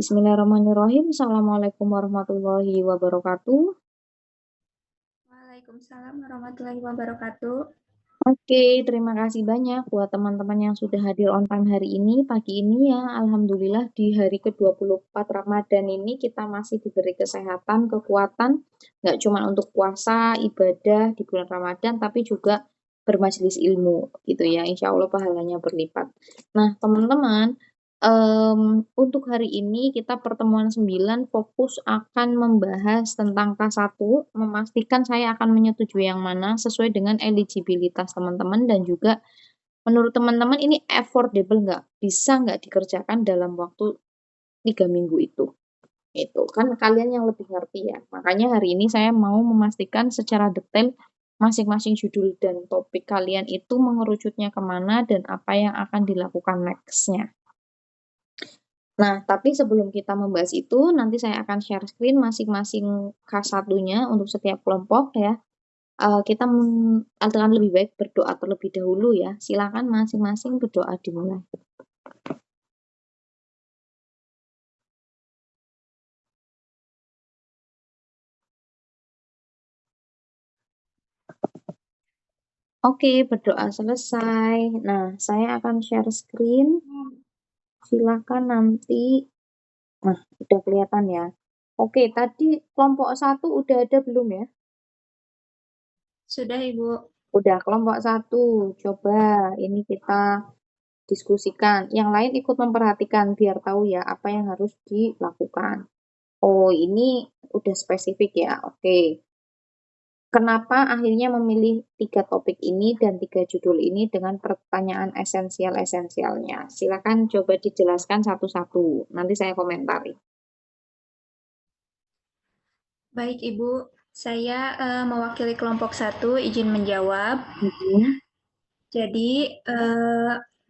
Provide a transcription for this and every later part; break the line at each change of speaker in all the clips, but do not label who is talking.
Bismillahirrahmanirrahim. Assalamualaikum warahmatullahi wabarakatuh.
Waalaikumsalam warahmatullahi wabarakatuh.
Oke, terima kasih banyak buat teman-teman yang sudah hadir on time hari ini. Pagi ini ya, Alhamdulillah di hari ke-24 Ramadan ini kita masih diberi kesehatan, kekuatan, nggak cuma untuk puasa, ibadah di bulan Ramadan, tapi juga bermajelis ilmu gitu ya. Insya Allah pahalanya berlipat. Nah, teman-teman, untuk hari ini kita pertemuan 9 fokus akan membahas tentang K1, memastikan saya akan menyetujui yang mana sesuai dengan eligibilitas teman-teman dan juga menurut teman-teman ini affordable nggak? Bisa nggak dikerjakan dalam waktu 3 minggu itu? Itu kan kalian yang lebih ngerti ya. Makanya hari ini saya mau memastikan secara detail masing-masing judul dan topik kalian itu mengerucutnya kemana dan apa yang akan dilakukan next-nya. Nah, tapi sebelum kita membahas itu, nanti saya akan share screen masing-masing K1-nya untuk setiap kelompok ya. Kita akan lebih baik berdoa terlebih dahulu ya. Silakan masing-masing berdoa dimulai. Oke, berdoa selesai. Nah, saya akan share screen. Silakan nanti. Nah, udah kelihatan ya. Oke, tadi kelompok 1 udah ada belum ya?
Sudah, Ibu.
Udah, kelompok 1. Coba ini kita diskusikan. Yang lain ikut memperhatikan biar tahu ya apa yang harus dilakukan. Oh, ini udah spesifik ya. Oke. Kenapa akhirnya memilih 3 topik ini dan 3 judul ini dengan pertanyaan esensial-esensialnya? Silakan coba dijelaskan satu-satu. Nanti saya komentari.
Baik, Ibu. Saya mewakili kelompok 1, izin menjawab.
Mhm.
Jadi,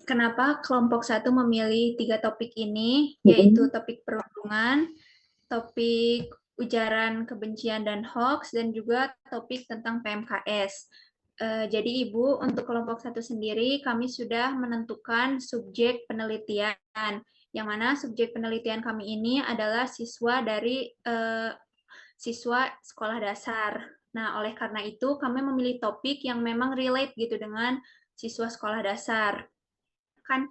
kenapa kelompok 1 memilih 3 topik ini, yaitu
Mhm.
topik perundungan, topik ujaran kebencian dan hoax, dan juga topik tentang PMKS. Jadi Ibu, untuk kelompok 1 sendiri, kami sudah menentukan subjek penelitian, yang mana subjek penelitian kami ini adalah siswa dari siswa sekolah dasar. Nah, oleh karena itu kami memilih topik yang memang relate gitu dengan siswa sekolah dasar. Kan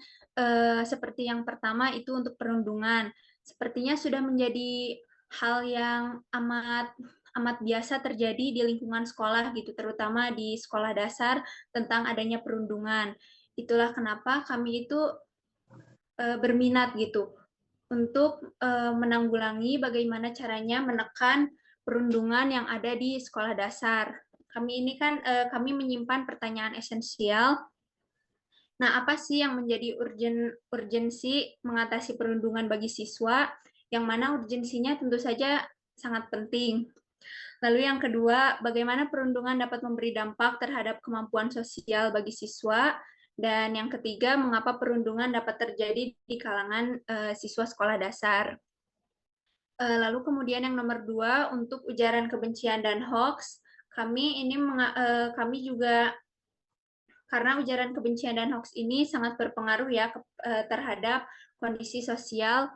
seperti yang pertama itu untuk perundungan. Sepertinya sudah menjadi hal yang amat amat biasa terjadi di lingkungan sekolah gitu, terutama di sekolah dasar tentang adanya perundungan. Itulah kenapa kami itu berminat gitu untuk menanggulangi bagaimana caranya menekan perundungan yang ada di sekolah dasar. Kami menyimpan pertanyaan esensial. Nah, apa sih yang menjadi urgensi mengatasi perundungan bagi siswa? Yang mana urgensinya tentu saja sangat penting. Lalu yang kedua, bagaimana perundungan dapat memberi dampak terhadap kemampuan sosial bagi siswa? Dan yang ketiga, mengapa perundungan dapat terjadi di kalangan siswa sekolah dasar? Lalu kemudian yang nomor dua, untuk ujaran kebencian dan hoax, kami juga karena ujaran kebencian dan hoax ini sangat berpengaruh ya terhadap kondisi sosial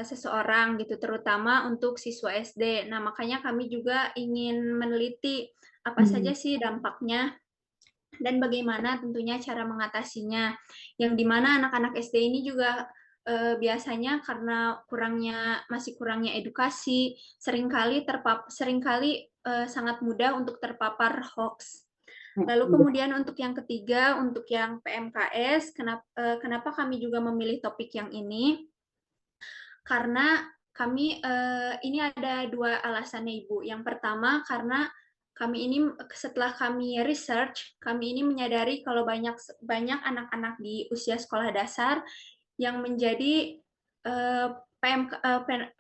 seseorang gitu, terutama untuk siswa SD. Nah, makanya kami juga ingin meneliti apa
Hmm.
saja sih dampaknya dan bagaimana tentunya cara mengatasinya. Yang dimana anak-anak SD ini juga biasanya karena masih kurangnya edukasi, seringkali sangat mudah untuk terpapar hoax. Lalu kemudian untuk yang ketiga, untuk yang PMKS, kenapa kami juga memilih topik yang ini? Karena ini ada dua alasannya, Ibu. Yang pertama, karena setelah kami research, kami ini menyadari kalau banyak anak-anak di usia sekolah dasar yang menjadi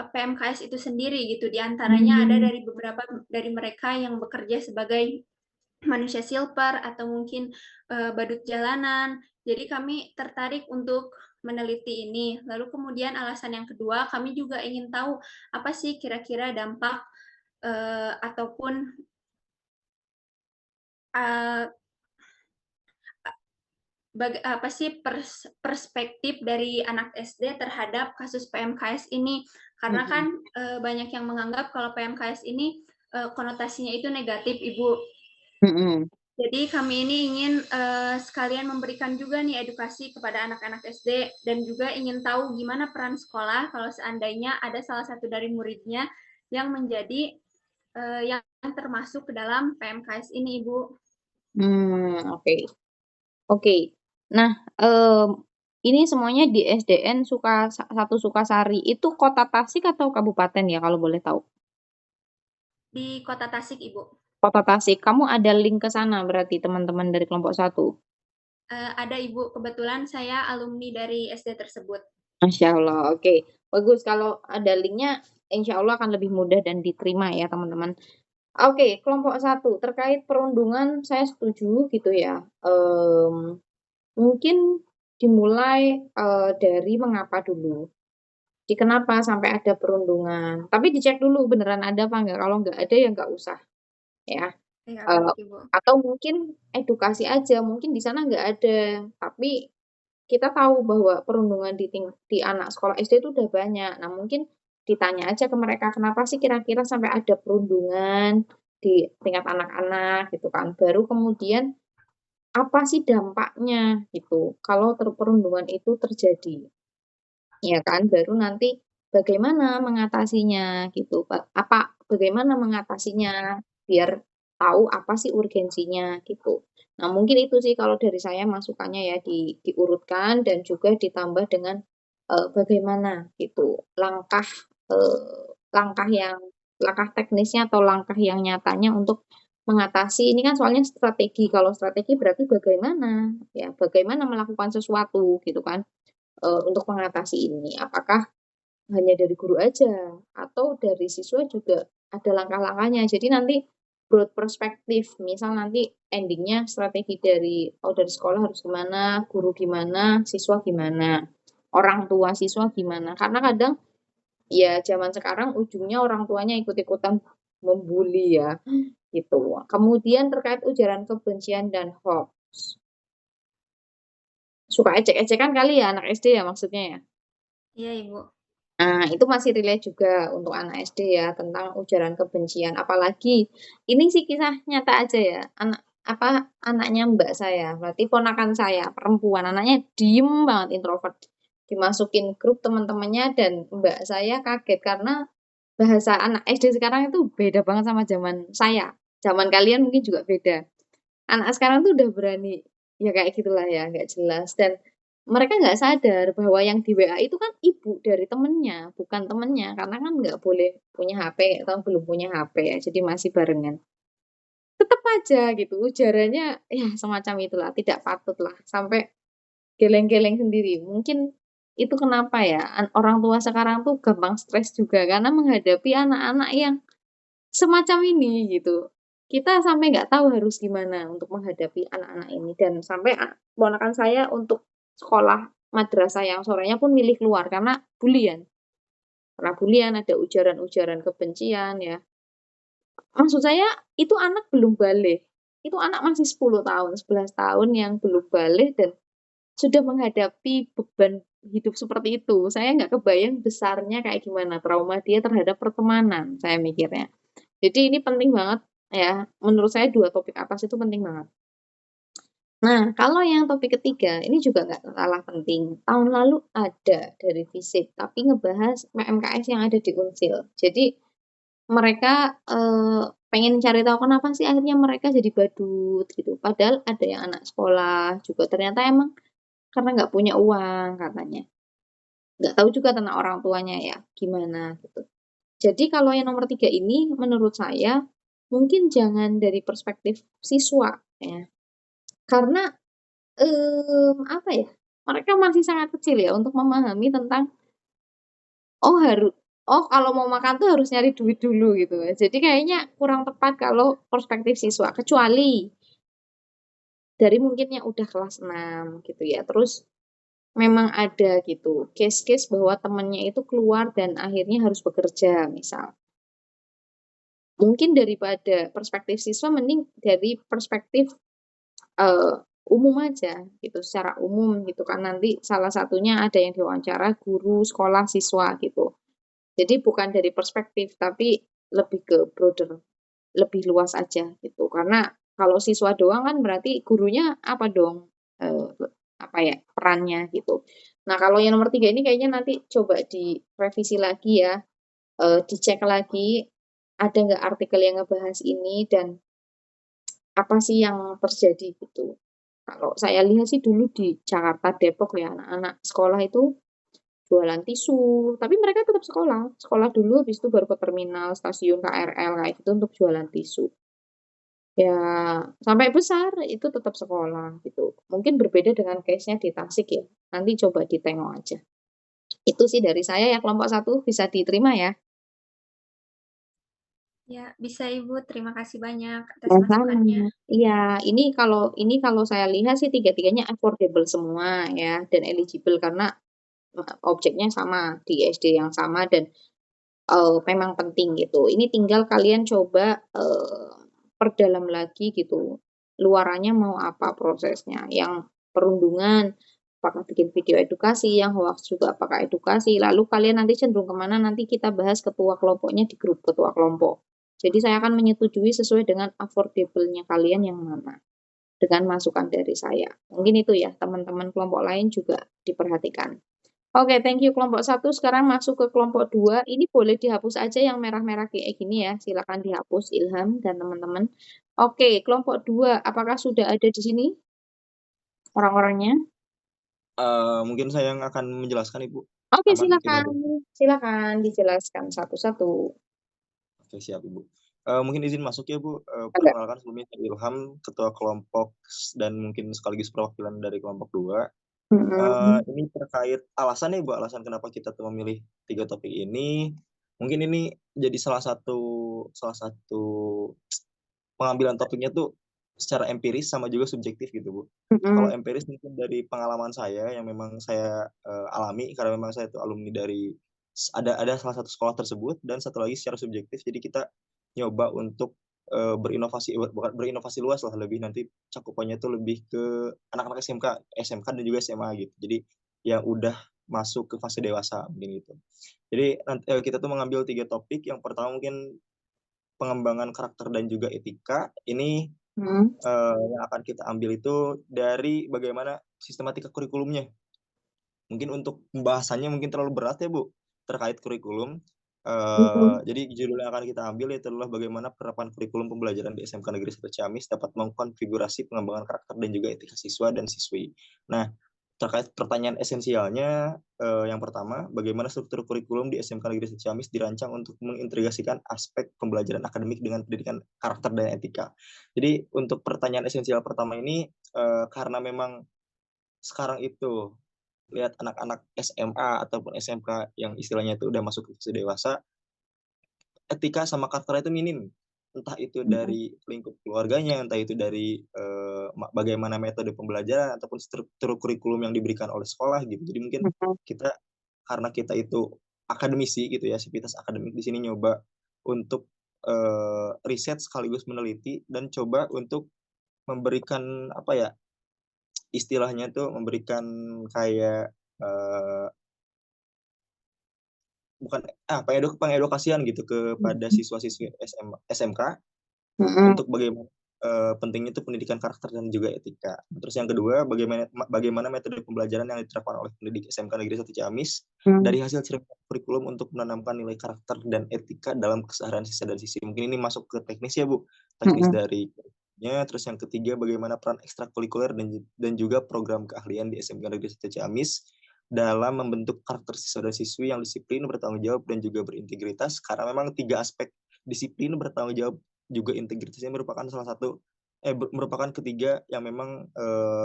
PMKS itu sendiri gitu. Di antaranya ada dari beberapa dari mereka yang bekerja sebagai manusia silver atau mungkin badut jalanan. Jadi kami tertarik untuk meneliti ini. Lalu kemudian alasan yang kedua, kami juga ingin tahu apa sih kira-kira dampak ataupun uh, apa sih perspektif dari anak SD terhadap kasus PMKS ini? Karena kan
Mm-mm.
banyak yang menganggap kalau PMKS ini konotasinya itu negatif, Ibu.
Mm-mm.
Jadi kami ini ingin sekalian memberikan juga nih edukasi kepada anak-anak SD dan juga ingin tahu gimana peran sekolah kalau seandainya ada salah satu dari muridnya yang menjadi yang termasuk ke dalam PMKS ini, Ibu.
Oke. Oke. Nah, ini semuanya di SDN satu Sukasari. Itu kota Tasik atau kabupaten ya kalau boleh tahu?
Di Kota Tasik, Ibu.
Kota Tasik. Kamu ada link ke sana berarti teman-teman dari kelompok satu.
Ada Ibu, kebetulan saya alumni dari SD tersebut.
Masya Allah. Oke. Bagus kalau ada linknya. Insya Allah akan lebih mudah dan diterima ya teman-teman. Oke, kelompok satu terkait perundungan saya setuju gitu ya. Mungkin dimulai dari mengapa dulu. Jadi kenapa sampai ada perundungan. Tapi dicek dulu beneran ada apa enggak. Kalau enggak ada ya enggak usah ya.
Ya,
Eh,
baik Ibu.
atau mungkin edukasi aja. Mungkin di sana enggak ada. Tapi kita tahu bahwa perundungan di anak sekolah SD itu udah banyak. Nah, mungkin ditanya aja ke mereka kenapa sih kira-kira sampai ada perundungan di tingkat anak-anak gitu kan. Baru kemudian apa sih dampaknya gitu kalau perundungan itu terjadi. Ya kan, baru nanti bagaimana mengatasinya gitu. Bagaimana mengatasinya biar tahu apa sih urgensinya gitu. Nah, mungkin itu sih kalau dari saya masukannya ya diurutkan dan juga ditambah dengan bagaimana gitu langkah teknisnya atau langkah yang nyatanya untuk mengatasi ini kan soalnya strategi. Kalau strategi berarti bagaimana ya, bagaimana melakukan sesuatu gitu kan untuk mengatasi ini. Apakah hanya dari guru aja atau dari siswa juga ada langkah-langkahnya. Jadi nanti broad perspektif, misal nanti endingnya strategi dari sekolah harus gimana, guru gimana, siswa gimana, orang tua siswa gimana. Karena kadang ya zaman sekarang ujungnya orang tuanya ikut-ikutan membuli ya gitu. Kemudian terkait ujaran kebencian dan hoax. Suka ecek-ecekan kali ya anak SD ya maksudnya ya.
Iya, Ibu.
Nah, itu masih relate juga untuk anak SD ya tentang ujaran kebencian. Apalagi ini sih kisah nyata aja ya. Anaknya mbak saya, berarti ponakan saya, perempuan, anaknya diem banget introvert. Dimasukin grup teman-temannya dan mbak saya kaget karena bahasa anak SD sekarang itu beda banget sama zaman saya. Zaman kalian mungkin juga beda. Anak sekarang tuh udah berani ya kayak gitulah ya, nggak jelas dan mereka nggak sadar bahwa yang di WA itu kan ibu dari temennya, bukan temennya, karena kan nggak boleh punya HP atau belum punya HP ya, jadi masih barengan. Tetap aja gitu, ujarannya ya semacam itulah, tidak patut lah, sampai geleng-geleng sendiri. Mungkin itu kenapa ya, orang tua sekarang tuh gampang stres juga, karena menghadapi anak-anak yang semacam ini gitu. Kita sampai nggak tahu harus gimana untuk menghadapi anak-anak ini dan sampai ponakan saya untuk sekolah madrasah yang sorenya pun milih keluar karena bulian. Karena bulian ada ujaran-ujaran kebencian ya. Maksud saya itu anak belum balik. Itu anak masih 10 tahun, 11 tahun yang belum balik dan sudah menghadapi beban hidup seperti itu. Saya nggak kebayang besarnya kayak gimana trauma dia terhadap pertemanan, saya mikirnya. Jadi ini penting banget ya, menurut saya dua topik atas itu penting banget. Nah, kalau yang topik ketiga, ini juga nggak kalah penting. Tahun lalu ada dari FISIP, tapi ngebahas PMKS yang ada di Unsil. Jadi mereka pengen cari tahu kenapa sih akhirnya mereka jadi badut gitu. Padahal ada yang anak sekolah juga ternyata emang karena nggak punya uang katanya. Nggak tahu juga tentang orang tuanya ya, gimana gitu. Jadi kalau yang nomor tiga ini menurut saya mungkin jangan dari perspektif siswa ya. Karena apa ya? Mereka masih sangat kecil ya untuk memahami tentang oh oh kalau mau makan tuh harus nyari duit dulu gitu. Jadi kayaknya kurang tepat kalau perspektif siswa kecuali dari mungkin yang udah kelas 6 gitu ya. Terus memang ada gitu case-case bahwa temennya itu keluar dan akhirnya harus bekerja misal. Mungkin daripada perspektif siswa mending dari perspektif umum aja gitu, secara umum gitu kan. Nanti salah satunya ada yang diwawancara guru, sekolah, siswa gitu. Jadi bukan dari perspektif, tapi lebih ke broader, lebih luas aja gitu. Karena kalau siswa doang kan berarti gurunya apa dong, apa ya, perannya gitu. Nah kalau yang nomor 3 ini kayaknya nanti coba direvisi lagi ya, dicek lagi ada nggak artikel yang ngebahas ini dan apa sih yang terjadi gitu. Kalau saya lihat sih dulu di Jakarta, Depok ya, anak-anak sekolah itu jualan tisu, tapi mereka tetap sekolah. Sekolah dulu, habis itu baru ke terminal, stasiun KRL kayak gitu untuk jualan tisu. Ya, sampai besar itu tetap sekolah gitu. Mungkin berbeda dengan case-nya di Tasik ya. Nanti coba ditengok aja. Itu sih dari saya ya kelompok 1 bisa diterima ya.
Ya, bisa Ibu. Terima kasih banyak atas masukannya.
Sama-sama. Iya, ini kalau saya lihat sih tiga-tiganya affordable semua ya dan eligible karena objeknya sama di SD yang sama dan memang penting gitu. Ini tinggal kalian coba perdalam lagi gitu. Luarannya mau apa prosesnya? Yang perundungan, apakah bikin video edukasi, yang hoax juga apakah edukasi. Lalu kalian nanti cenderung kemana? Nanti kita bahas ketua kelompoknya di grup ketua kelompok. Jadi saya akan menyetujui sesuai dengan affordable-nya kalian yang mana. Dengan masukan dari saya. Mungkin itu ya, teman-teman kelompok lain juga diperhatikan. Oke, thank you kelompok 1. Sekarang masuk ke kelompok 2. Ini boleh dihapus aja yang merah-merah kayak gini ya. Silakan dihapus Ilham dan teman-teman. Oke, kelompok 2. Apakah sudah ada di sini orang-orangnya?
Mungkin saya yang akan menjelaskan, Ibu.
Oke,
Aman mungkin
silakan.
untuk
Silakan dijelaskan satu-satu.
Oke, siap, Ibu. Mungkin izin masuk ya, Bu.
Ada.
Perkenalkan sebelumnya saya Ilham, ketua kelompok dan mungkin sekaligus perwakilan dari kelompok 2.
Mm-mm.
Ini terkait alasannya, Bu, alasan kenapa kita tuh memilih 3 topik ini. Mungkin ini jadi salah satu pengambilan topiknya tuh secara empiris sama juga subjektif gitu, Bu. Kalau
Mm-mm.
empiris mungkin dari pengalaman saya yang memang saya alami karena memang saya tuh alumni dari ada salah satu sekolah tersebut dan satu lagi secara subjektif jadi kita nyoba untuk bukan berinovasi luas lah lebih nanti cakupannya tuh lebih ke anak-anak SMK dan juga SMA gitu. Jadi yang udah masuk ke fase dewasa mungkin gitu. Jadi kita tuh mengambil 3 topik. Yang pertama mungkin pengembangan karakter dan juga etika. Ini
Mm.
yang akan kita ambil itu dari bagaimana sistematika kurikulumnya. Mungkin untuk pembahasannya mungkin terlalu berat ya, Bu, terkait kurikulum.
Mm.
Jadi judul yang akan kita ambil itu adalah bagaimana penerapan kurikulum pembelajaran di SMK Negeri 1 Ciamis dapat mengkonfigurasi pengembangan karakter dan juga etika siswa dan siswi. Nah, terkait pertanyaan esensialnya, yang pertama, bagaimana struktur kurikulum di SMK Negeri 1 Ciamis dirancang untuk mengintegrasikan aspek pembelajaran akademik dengan pendidikan karakter dan etika. Jadi untuk pertanyaan esensial pertama ini, karena memang sekarang itu lihat anak-anak SMA ataupun SMK yang istilahnya itu udah masuk ke fase dewasa, etika sama karakter itu minim. Entah itu
Mm.
dari lingkup keluarganya, entah itu dari bagaimana metode pembelajaran ataupun struktur kurikulum yang diberikan oleh sekolah gitu. Jadi mungkin
Mm.
kita karena kita itu akademisi gitu ya, sivitas akademik di sini nyoba untuk riset sekaligus meneliti dan coba untuk memberikan apa ya, istilahnya tuh memberikan kayak bukan pengedukasian gitu kepada
Mm.
siswa-siswi SMK
Mm.
untuk bagaimana pentingnya itu pendidikan karakter dan juga etika. Terus yang kedua, bagaimana metode pembelajaran yang diterapkan oleh pendidik SMK Negeri 1 Ciamis
Mm.
dari hasil cermin kurikulum untuk menanamkan nilai karakter dan etika dalam keseharian siswa dan siswi. Mungkin ini masuk ke teknis ya, Bu. Teknis
Mm.
dari terus yang ketiga bagaimana peran ekstrakurikuler dan juga program keahlian di SMK Negeri 1 Ciamis dalam membentuk karakter siswa dan siswi yang disiplin, bertanggung jawab dan juga berintegritas karena memang 3 aspek disiplin, bertanggung jawab juga integritasnya merupakan salah satu merupakan ketiga yang memang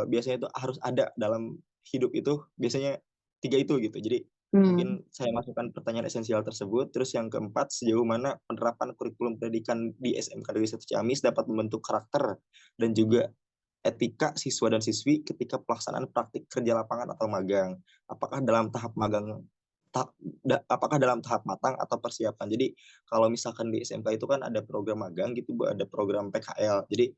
biasanya itu harus ada dalam hidup itu biasanya 3 itu gitu. Jadi
Mm.
mungkin saya masukkan pertanyaan esensial tersebut. Terus yang keempat, sejauh mana penerapan kurikulum pendidikan di SMK Negeri 1 Ciamis dapat membentuk karakter dan juga etika siswa dan siswi ketika pelaksanaan praktik kerja lapangan atau magang. Apakah dalam tahap magang apakah dalam tahap matang atau persiapan. Jadi kalau misalkan di SMK itu kan ada program magang gitu, Bu, ada program PKL. Jadi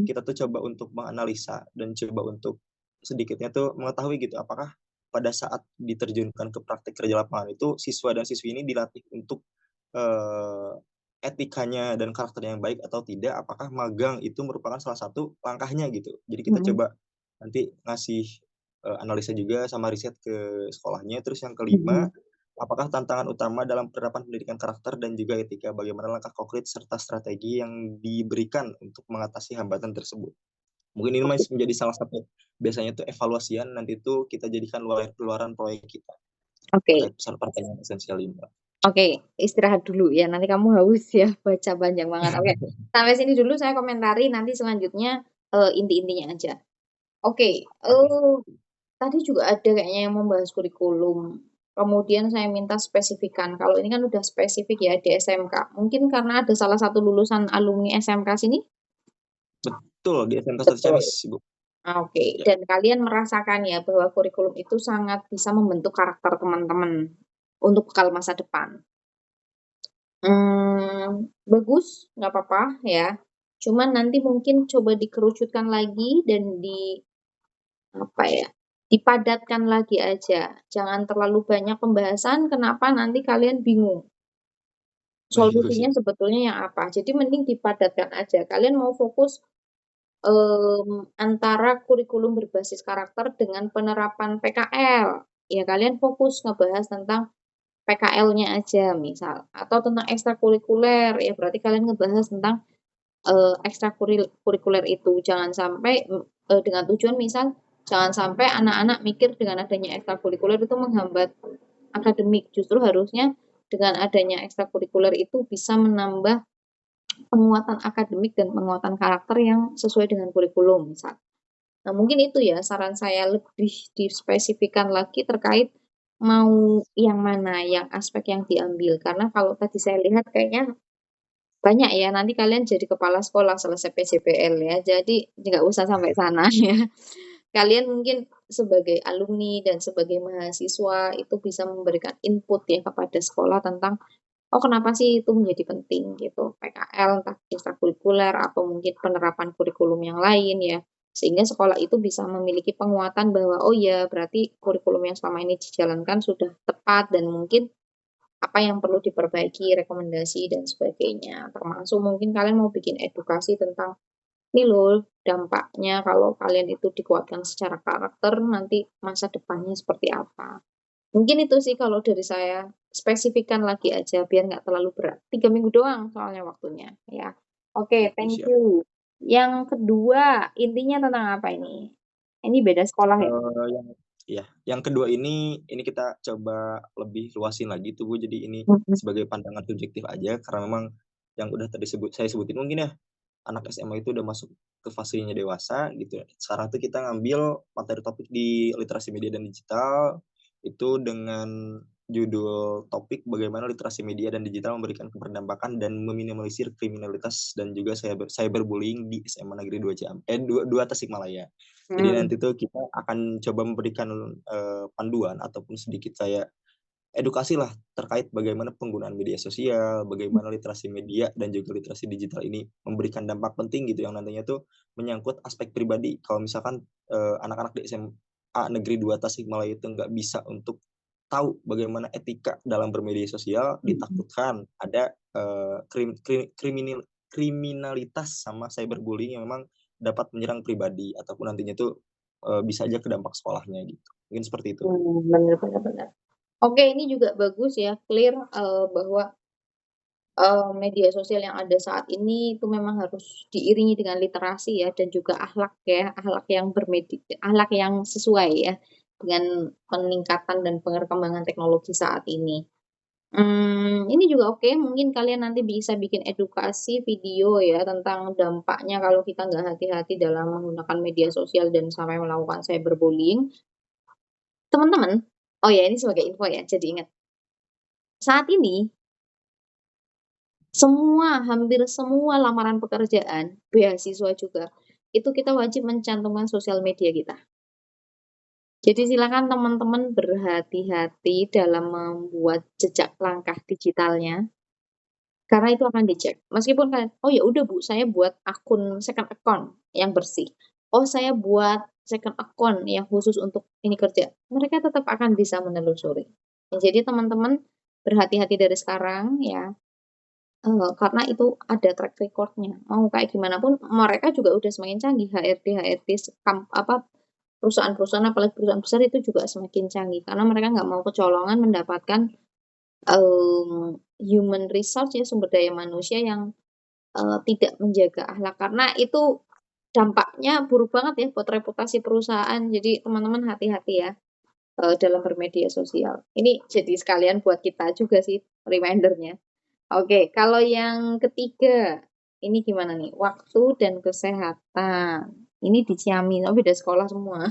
kita tuh coba untuk menganalisa dan coba untuk sedikitnya tuh mengetahui gitu, apakah pada saat diterjunkan ke praktik kerja lapangan itu siswa dan siswi ini dilatih untuk eh, etikanya dan karakternya yang baik atau tidak, apakah magang itu merupakan salah satu langkahnya gitu. Jadi kita coba nanti ngasih analisa juga sama riset ke sekolahnya. Terus yang kelima, apakah tantangan utama dalam penerapan pendidikan karakter dan juga etika, bagaimana langkah konkret serta strategi yang diberikan untuk mengatasi hambatan tersebut. Mungkin ini masih menjadi salah satu, biasanya tuh evaluasian nanti tuh kita jadikan luaran proyek kita.
Oke.
Terkait pertanyaan esensial ini.
Oke, istirahat dulu ya. Nanti kamu haus ya baca panjang banget. Oke, sampai sini dulu saya komentari. Nanti selanjutnya inti-intinya aja. Oke, tadi juga ada kayaknya yang membahas kurikulum. Kemudian saya minta spesifikan. Kalau ini kan udah spesifik ya di SMK. Mungkin karena ada salah satu lulusan alumni SMK sini.
Betul, di SMK Satu Ciamis, Ibu.
Oke, dan kalian merasakan ya bahwa kurikulum itu sangat bisa membentuk karakter teman-teman untuk bekal masa depan. Bagus, nggak apa-apa ya. Cuman nanti mungkin coba dikerucutkan lagi dan dipadatkan lagi aja. Jangan terlalu banyak pembahasan, kenapa nanti kalian bingung. Solusinya sebetulnya yang apa? Jadi mending dipadatkan aja. Kalian mau fokus antara kurikulum berbasis karakter dengan penerapan PKL. Ya kalian fokus ngebahas tentang PKL-nya aja misal, atau tentang ekstrakurikuler, ya berarti kalian ngebahas tentang ekstrakurikuler itu. Jangan sampai dengan tujuan misal, jangan sampai anak-anak mikir dengan adanya ekstrakurikuler itu menghambat akademik. Justru harusnya dengan adanya ekstrakurikuler itu bisa menambah penguatan akademik dan penguatan karakter yang sesuai dengan kurikulum misal. Nah, mungkin itu ya saran saya, lebih dispesifikan lagi terkait mau yang mana, yang aspek yang diambil. Karena kalau tadi saya lihat kayaknya banyak ya, nanti kalian jadi kepala sekolah selesai PJBL ya. Jadi nggak usah sampai sana ya. Kalian mungkin sebagai alumni dan sebagai mahasiswa itu bisa memberikan input ya kepada sekolah tentang kenapa sih itu menjadi penting gitu, PKL, entah ekstrakurikuler atau mungkin penerapan kurikulum yang lain ya. Sehingga sekolah itu bisa memiliki penguatan bahwa, oh ya berarti kurikulum yang selama ini dijalankan sudah tepat dan mungkin apa yang perlu diperbaiki, rekomendasi dan sebagainya. Termasuk mungkin kalian mau bikin edukasi tentang, ini loh dampaknya kalau kalian itu dikuatkan secara karakter, nanti masa depannya seperti apa. Mungkin itu sih kalau dari saya, spesifikkan lagi aja biar nggak terlalu berat. 3 minggu doang soalnya waktunya ya. Oke, thank
Siap.
you. Yang kedua, intinya tentang apa ini? Ini beda sekolah ya?
Yang kedua ini kita coba lebih luasin lagi tuh Bu. Jadi ini sebagai pandangan subjektif aja, karena memang yang udah tadi saya sebutin mungkin ya, anak SMA itu udah masuk ke fasenya dewasa gitu. Sekarang tuh kita ngambil materi topik di literasi media dan digital itu dengan judul topik bagaimana literasi media dan digital memberikan berdampak dan meminimalisir kriminalitas dan juga cyberbullying di SMA Negeri 2 Tasikmalaya. Jadi nanti tuh kita akan coba memberikan panduan ataupun sedikit kayak edukasi lah terkait bagaimana penggunaan media sosial, bagaimana literasi media dan juga literasi digital ini memberikan dampak penting gitu yang nantinya tuh menyangkut aspek pribadi. Kalau misalkan anak-anak di SMA Negeri 2 Tasikmalaya itu nggak bisa untuk tahu bagaimana etika dalam bermedia sosial, ditakutkan ada kriminalitas sama cyberbullying yang memang dapat menyerang pribadi ataupun nantinya tuh bisa aja ke dampak sekolahnya gitu. Mungkin seperti itu.
Benar. Oke, ini juga bagus ya, clear bahwa media sosial yang ada saat ini itu memang harus diiringi dengan literasi ya dan juga akhlak ya, akhlak yang sesuai ya dengan peningkatan dan perkembangan teknologi saat ini. Ini juga oke, mungkin kalian nanti bisa bikin edukasi video ya tentang dampaknya kalau kita nggak hati-hati dalam menggunakan media sosial dan sampai melakukan cyberbullying. Teman-teman, oh ya ini sebagai info ya, jadi ingat. Saat ini hampir semua lamaran pekerjaan, beasiswa juga, itu kita wajib mencantumkan sosial media kita. Jadi silakan teman-teman berhati-hati dalam membuat jejak langkah digitalnya. Karena itu akan dicek. Meskipun kalian, oh ya udah Bu, saya buat akun second account yang bersih. Oh saya buat second account yang khusus untuk ini kerja. Mereka tetap akan bisa menelusuri. Ya, jadi teman-teman berhati-hati dari sekarang ya. Karena itu ada track recordnya. Mau kayak gimana pun mereka juga udah semakin canggih. HRD perusahaan-perusahaan apalagi perusahaan besar itu juga semakin canggih karena mereka nggak mau kecolongan mendapatkan human resource ya, sumber daya manusia yang tidak menjaga akhlak karena itu dampaknya buruk banget ya buat reputasi perusahaan. Jadi teman-teman hati-hati ya dalam bermedia sosial. Ini jadi sekalian buat kita juga sih remindernya. Oke, kalau yang ketiga, ini gimana nih? Waktu dan kesehatan. Ini di Ciamis, oh beda sekolah semua.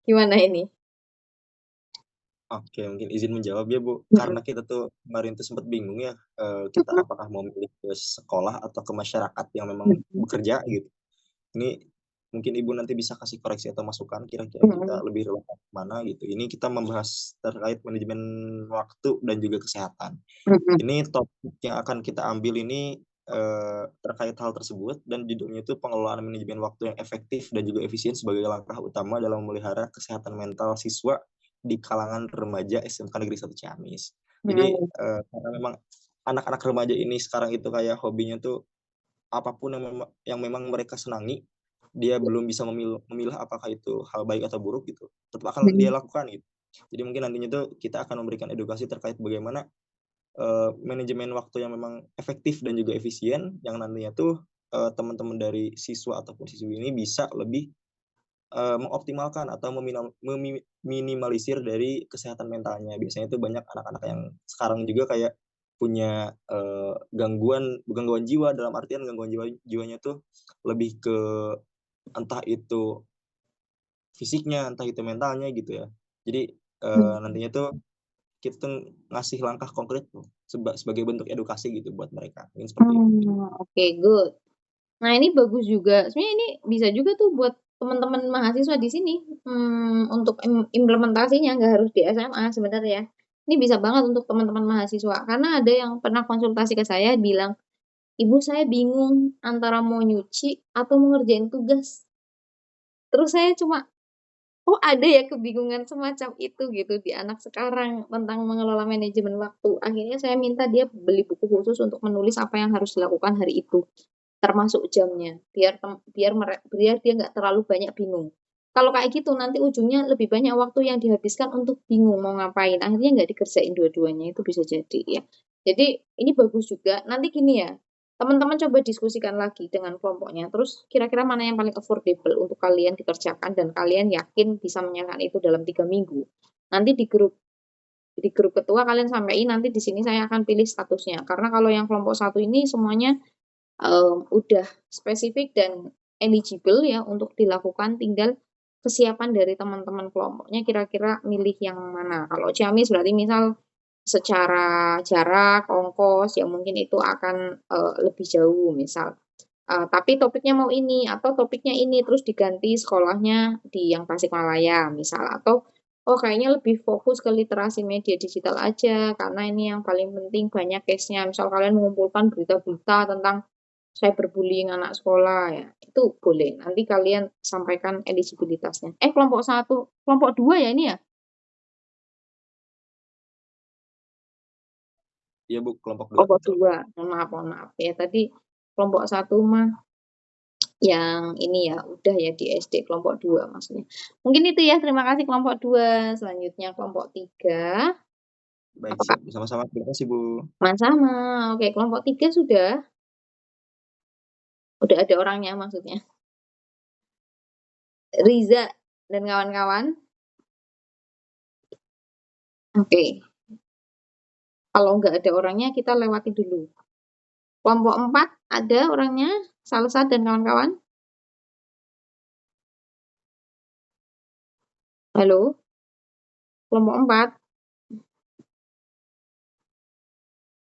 Gimana ini?
Oke, mungkin izin menjawab ya Bu,
Mm-mm.
karena kita tuh kemarin tuh sempat bingung ya, kita apakah mau milih ke sekolah atau ke masyarakat yang memang bekerja gitu. Ini mungkin Ibu nanti bisa kasih koreksi atau masukan kira-kira kita lebih relevan mana gitu. Ini kita membahas terkait manajemen waktu dan juga kesehatan. Ini topik yang akan kita ambil ini terkait hal tersebut dan judulnya itu pengelolaan manajemen waktu yang efektif dan juga efisien sebagai langkah utama dalam memelihara kesehatan mental siswa di kalangan remaja SMK Negeri 1 Ciamis. Jadi karena memang anak-anak remaja ini sekarang itu kayak hobinya tuh apapun yang memang mereka senangi, dia belum bisa memilah apakah itu hal baik atau buruk gitu, tetap akan dia lakukan gitu. Jadi mungkin nantinya tuh kita akan memberikan edukasi terkait bagaimana manajemen waktu yang memang efektif dan juga efisien yang nantinya tuh teman-teman dari siswa ataupun siswi ini bisa lebih mengoptimalkan atau meminimalisir dari kesehatan mentalnya. Biasanya itu banyak anak-anak yang sekarang juga kayak punya gangguan jiwa, dalam artian gangguan jiwanya tuh lebih ke entah itu fisiknya, entah itu mentalnya gitu ya. Jadi nantinya tuh kita tuh ngasih langkah konkret tuh sebagai bentuk edukasi gitu buat mereka. Mungkin seperti itu.
Oke, good. Nah, ini bagus juga. Sebenarnya ini bisa juga tuh buat teman-teman mahasiswa di sini untuk implementasinya nggak harus di SMA sebenarnya. Ini bisa banget untuk teman-teman mahasiswa karena ada yang pernah konsultasi ke saya bilang, "Ibu saya bingung antara mau nyuci atau mau ngerjain tugas." Terus saya cuma, oh ada ya kebingungan semacam itu gitu di anak sekarang tentang mengelola manajemen waktu. Akhirnya saya minta dia beli buku khusus untuk menulis apa yang harus dilakukan hari itu. Termasuk jamnya, biar dia nggak terlalu banyak bingung. Kalau kayak gitu nanti ujungnya lebih banyak waktu yang dihabiskan untuk bingung mau ngapain, akhirnya nggak dikerjain dua-duanya, itu bisa jadi ya. Jadi ini bagus juga, nanti gini ya, teman-teman coba diskusikan lagi dengan kelompoknya, terus kira-kira mana yang paling affordable untuk kalian dikerjakan dan kalian yakin bisa menyelesaikan itu dalam 3 minggu. Nanti di grup ketua kalian sampaikan, nanti di sini saya akan pilih statusnya, karena kalau yang kelompok satu ini semuanya udah spesifik dan eligible ya untuk dilakukan, tinggal kesiapan dari teman-teman kelompoknya kira-kira milih yang mana. Kalau Ciamis berarti misal secara jarak, ongkos ya mungkin itu akan lebih jauh misal. Tapi topiknya mau ini atau topiknya ini terus diganti sekolahnya di yang Tasikmalaya misal, atau oh kayaknya lebih fokus ke literasi media digital aja karena ini yang paling penting banyak case-nya. Misal kalian mengumpulkan berita-berita tentang cyberbullying anak sekolah ya, itu boleh. Nanti kalian sampaikan eligibilitasnya. Kelompok satu, kelompok dua ya ini ya?
Iya Bu, kelompok 2
Kelompok
betul.
dua, mohon maaf ya. Tadi kelompok satu mah yang ini ya, udah ya di SD, kelompok dua maksudnya. Mungkin itu ya, terima kasih kelompok dua. Selanjutnya kelompok tiga.
Baik,
Apakah
siap. Sama-sama. Terima kasih Bu.
sama? Oke, kelompok tiga sudah ada orangnya maksudnya. Riza dan kawan-kawan. Oke. Kalau nggak ada orangnya, kita lewati dulu. Kelompok 4 ada orangnya, Salsa dan kawan-kawan. Halo, kelompok 4.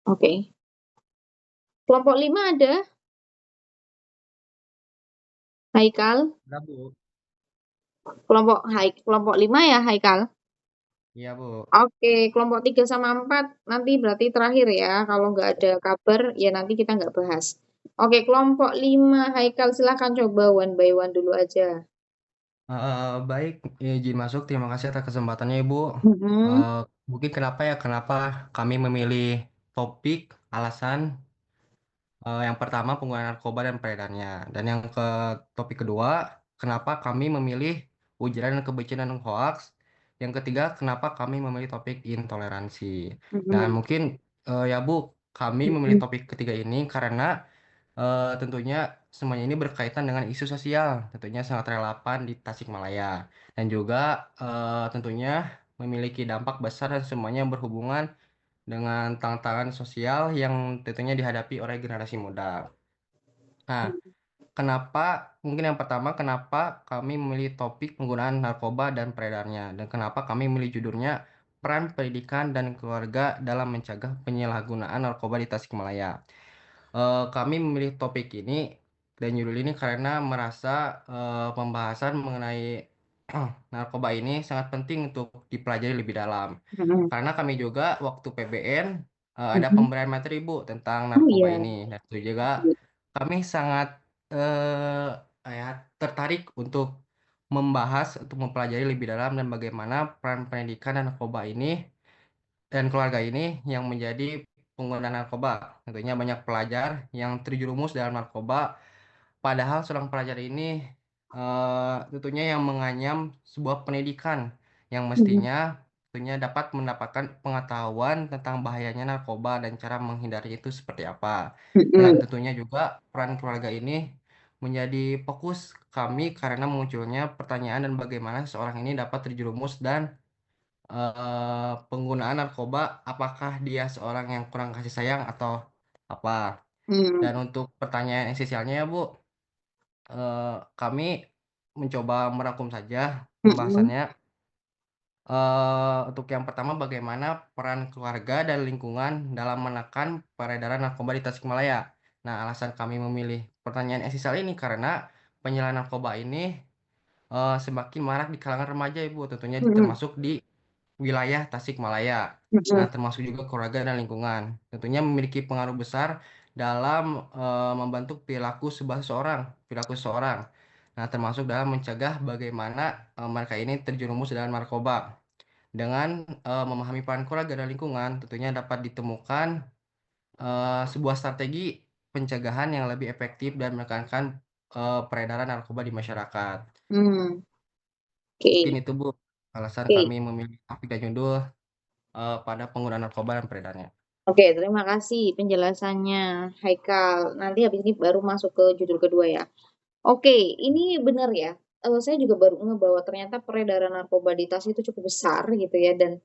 Oke. Kelompok 5 ada, Haikal.
Enggak, Bu.
Kelompok 5 ya, Haikal.
Iya, Bu.
Oke, kelompok 3 sama 4 nanti berarti terakhir ya. Kalau nggak ada kabar, ya nanti kita nggak bahas. Oke, kelompok 5, Haikal silahkan coba one by one dulu aja.
Baik, izin masuk. Terima kasih atas kesempatannya, Ibu.
Mhm,
Eh, Mungkin kenapa kami memilih topik alasan yang pertama penggunaan narkoba dan peredarnya, dan yang ke topik kedua kenapa kami memilih ujaran dan kebencian dan hoax. Yang ketiga, kenapa kami memilih topik intoleransi. Dan
mhm,
mungkin ya Bu, kami memilih
mhm,
topik ketiga ini karena tentunya semuanya ini berkaitan dengan isu sosial, tentunya sangat relevan di Tasikmalaya, dan juga tentunya memiliki dampak besar dan semuanya berhubungan dengan tantangan sosial yang tentunya dihadapi oleh generasi muda. Nah, kenapa, mungkin yang pertama, kenapa kami memilih topik penggunaan narkoba dan peredarnya, dan kenapa kami memilih judulnya Peran Pendidikan dan Keluarga dalam Mencegah Penyalahgunaan Narkoba di Tasikmalaya. Kami memilih topik ini dan judul ini karena merasa pembahasan mengenai narkoba ini sangat penting untuk dipelajari lebih dalam.
mhm,
Karena kami juga waktu PBN ada
mhm.
pemberian materi Bu tentang
Oh
narkoba
iya.
ini. Dan itu juga kami sangat ya, tertarik untuk membahas, untuk mempelajari lebih dalam dan bagaimana peran pendidikan dan narkoba ini dan keluarga ini yang menjadi pengguna narkoba. Tentunya banyak pelajar yang terjerumus dalam narkoba, padahal seorang pelajar ini tentunya yang menganyam sebuah pendidikan yang
Mhm,
mestinya tentunya dapat mendapatkan pengetahuan tentang bahayanya narkoba dan cara menghindari itu seperti apa. Dan
mhm,
tentunya juga peran keluarga ini menjadi fokus kami karena munculnya pertanyaan dan bagaimana seorang ini dapat terjerumus dan penggunaan narkoba, apakah dia seorang yang kurang kasih sayang atau apa.
mhm,
Dan untuk pertanyaan esensialnya ya Bu, kami mencoba merangkum saja
mhm,
pembahasannya. Untuk yang pertama, bagaimana peran keluarga dan lingkungan dalam menekan peredaran narkoba di Tasikmalaya. Nah, alasan kami memilih pertanyaan esensial ini karena penyalahgunaan narkoba ini semakin marak di kalangan remaja Ibu, tentunya
mhm,
termasuk di wilayah Tasikmalaya. Nah,
mhm,
termasuk juga keluarga dan lingkungan. Tentunya memiliki pengaruh besar dalam membentuk perilaku seseorang. Nah, termasuk dalam mencegah bagaimana mereka ini terjerumus dalam narkoba. Dengan memahami peran keluarga dan lingkungan, tentunya dapat ditemukan sebuah strategi pencegahan yang lebih efektif dan menekankan peredaran narkoba di masyarakat.
mhm.
Mungkin
Oke,
itu Bu, alasan
oke.
kami memilih topik dan judul pada penggunaan narkoba dan peredarnya.
Oke, terima kasih penjelasannya, Haikal. Nanti habis ini baru masuk ke judul kedua ya. Oke, ini benar ya. Saya juga baru ngeh bahwa ternyata peredaran narkoba di tas itu cukup besar gitu ya. Dan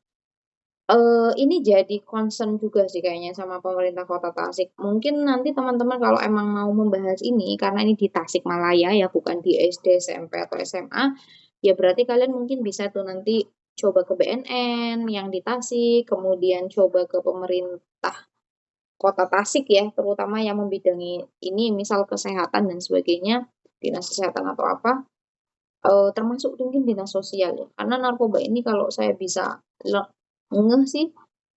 ini jadi concern juga sih kayaknya sama pemerintah Kota Tasik. Mungkin nanti teman-teman kalau emang mau membahas ini, karena ini di Tasikmalaya ya, bukan di SD, SMP, atau SMA, ya berarti kalian mungkin bisa tuh nanti coba ke BNN yang di Tasik, kemudian coba ke pemerintah Kota Tasik ya, terutama yang membidangi ini, misal kesehatan dan sebagainya, dinas kesehatan atau apa, termasuk mungkin dinas sosial ya. Karena narkoba ini kalau saya bisa ngeh sih,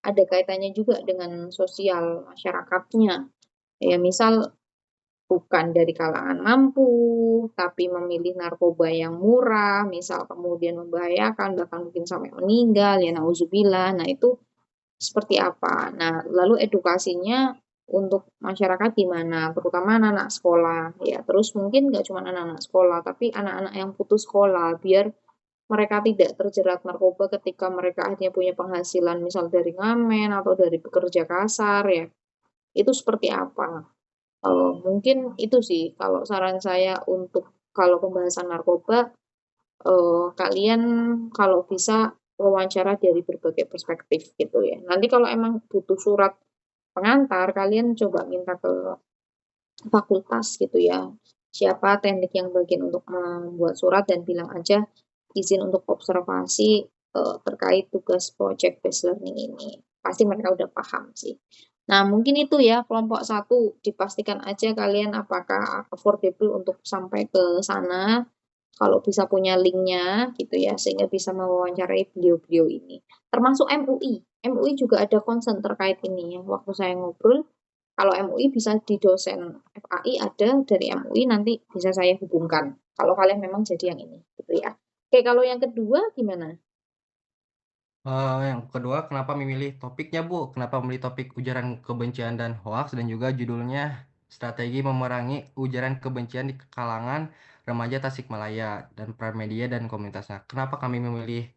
ada kaitannya juga dengan sosial masyarakatnya. Ya misal bukan dari kalangan mampu, tapi memilih narkoba yang murah, misal kemudian membahayakan, bahkan mungkin sampai meninggal, ya nauzubillah. Nah itu seperti apa? Nah, lalu edukasinya untuk masyarakat gimana? Terutama anak-anak sekolah, ya. Terus mungkin nggak cuma anak-anak sekolah, tapi anak-anak yang putus sekolah, biar mereka tidak terjerat narkoba ketika mereka akhirnya punya penghasilan, misal dari ngamen atau dari bekerja kasar, ya. Itu seperti apa? Mungkin itu sih kalau saran saya untuk kalau pembahasan narkoba, kalian kalau bisa wawancara dari berbagai perspektif gitu ya. Nanti kalau emang butuh surat pengantar, kalian coba minta ke fakultas gitu ya. Siapa teknik yang bagian untuk membuat surat dan bilang aja izin untuk observasi terkait tugas project based learning ini. Pasti mereka udah paham sih. Nah, mungkin itu ya kelompok satu dipastikan aja kalian apakah affordable untuk sampai ke sana. kalau bisa punya linknya gitu ya, sehingga bisa mewawancarai beliau-beliau ini. Termasuk MUI. MUI juga ada concern terkait ini ya. Waktu saya ngobrol, kalau MUI bisa di dosen FAI ada dari MUI nanti bisa saya hubungkan. Kalau kalian memang jadi yang ini, gitu ya. Oke, kalau yang kedua gimana?
Yang kedua, kenapa memilih topiknya, Bu? Kenapa memilih topik ujaran kebencian dan hoaks dan juga judulnya Strategi Memerangi Ujaran Kebencian di Kalangan Remaja Tasikmalaya dan peran media dan komunitasnya. Kenapa kami memilih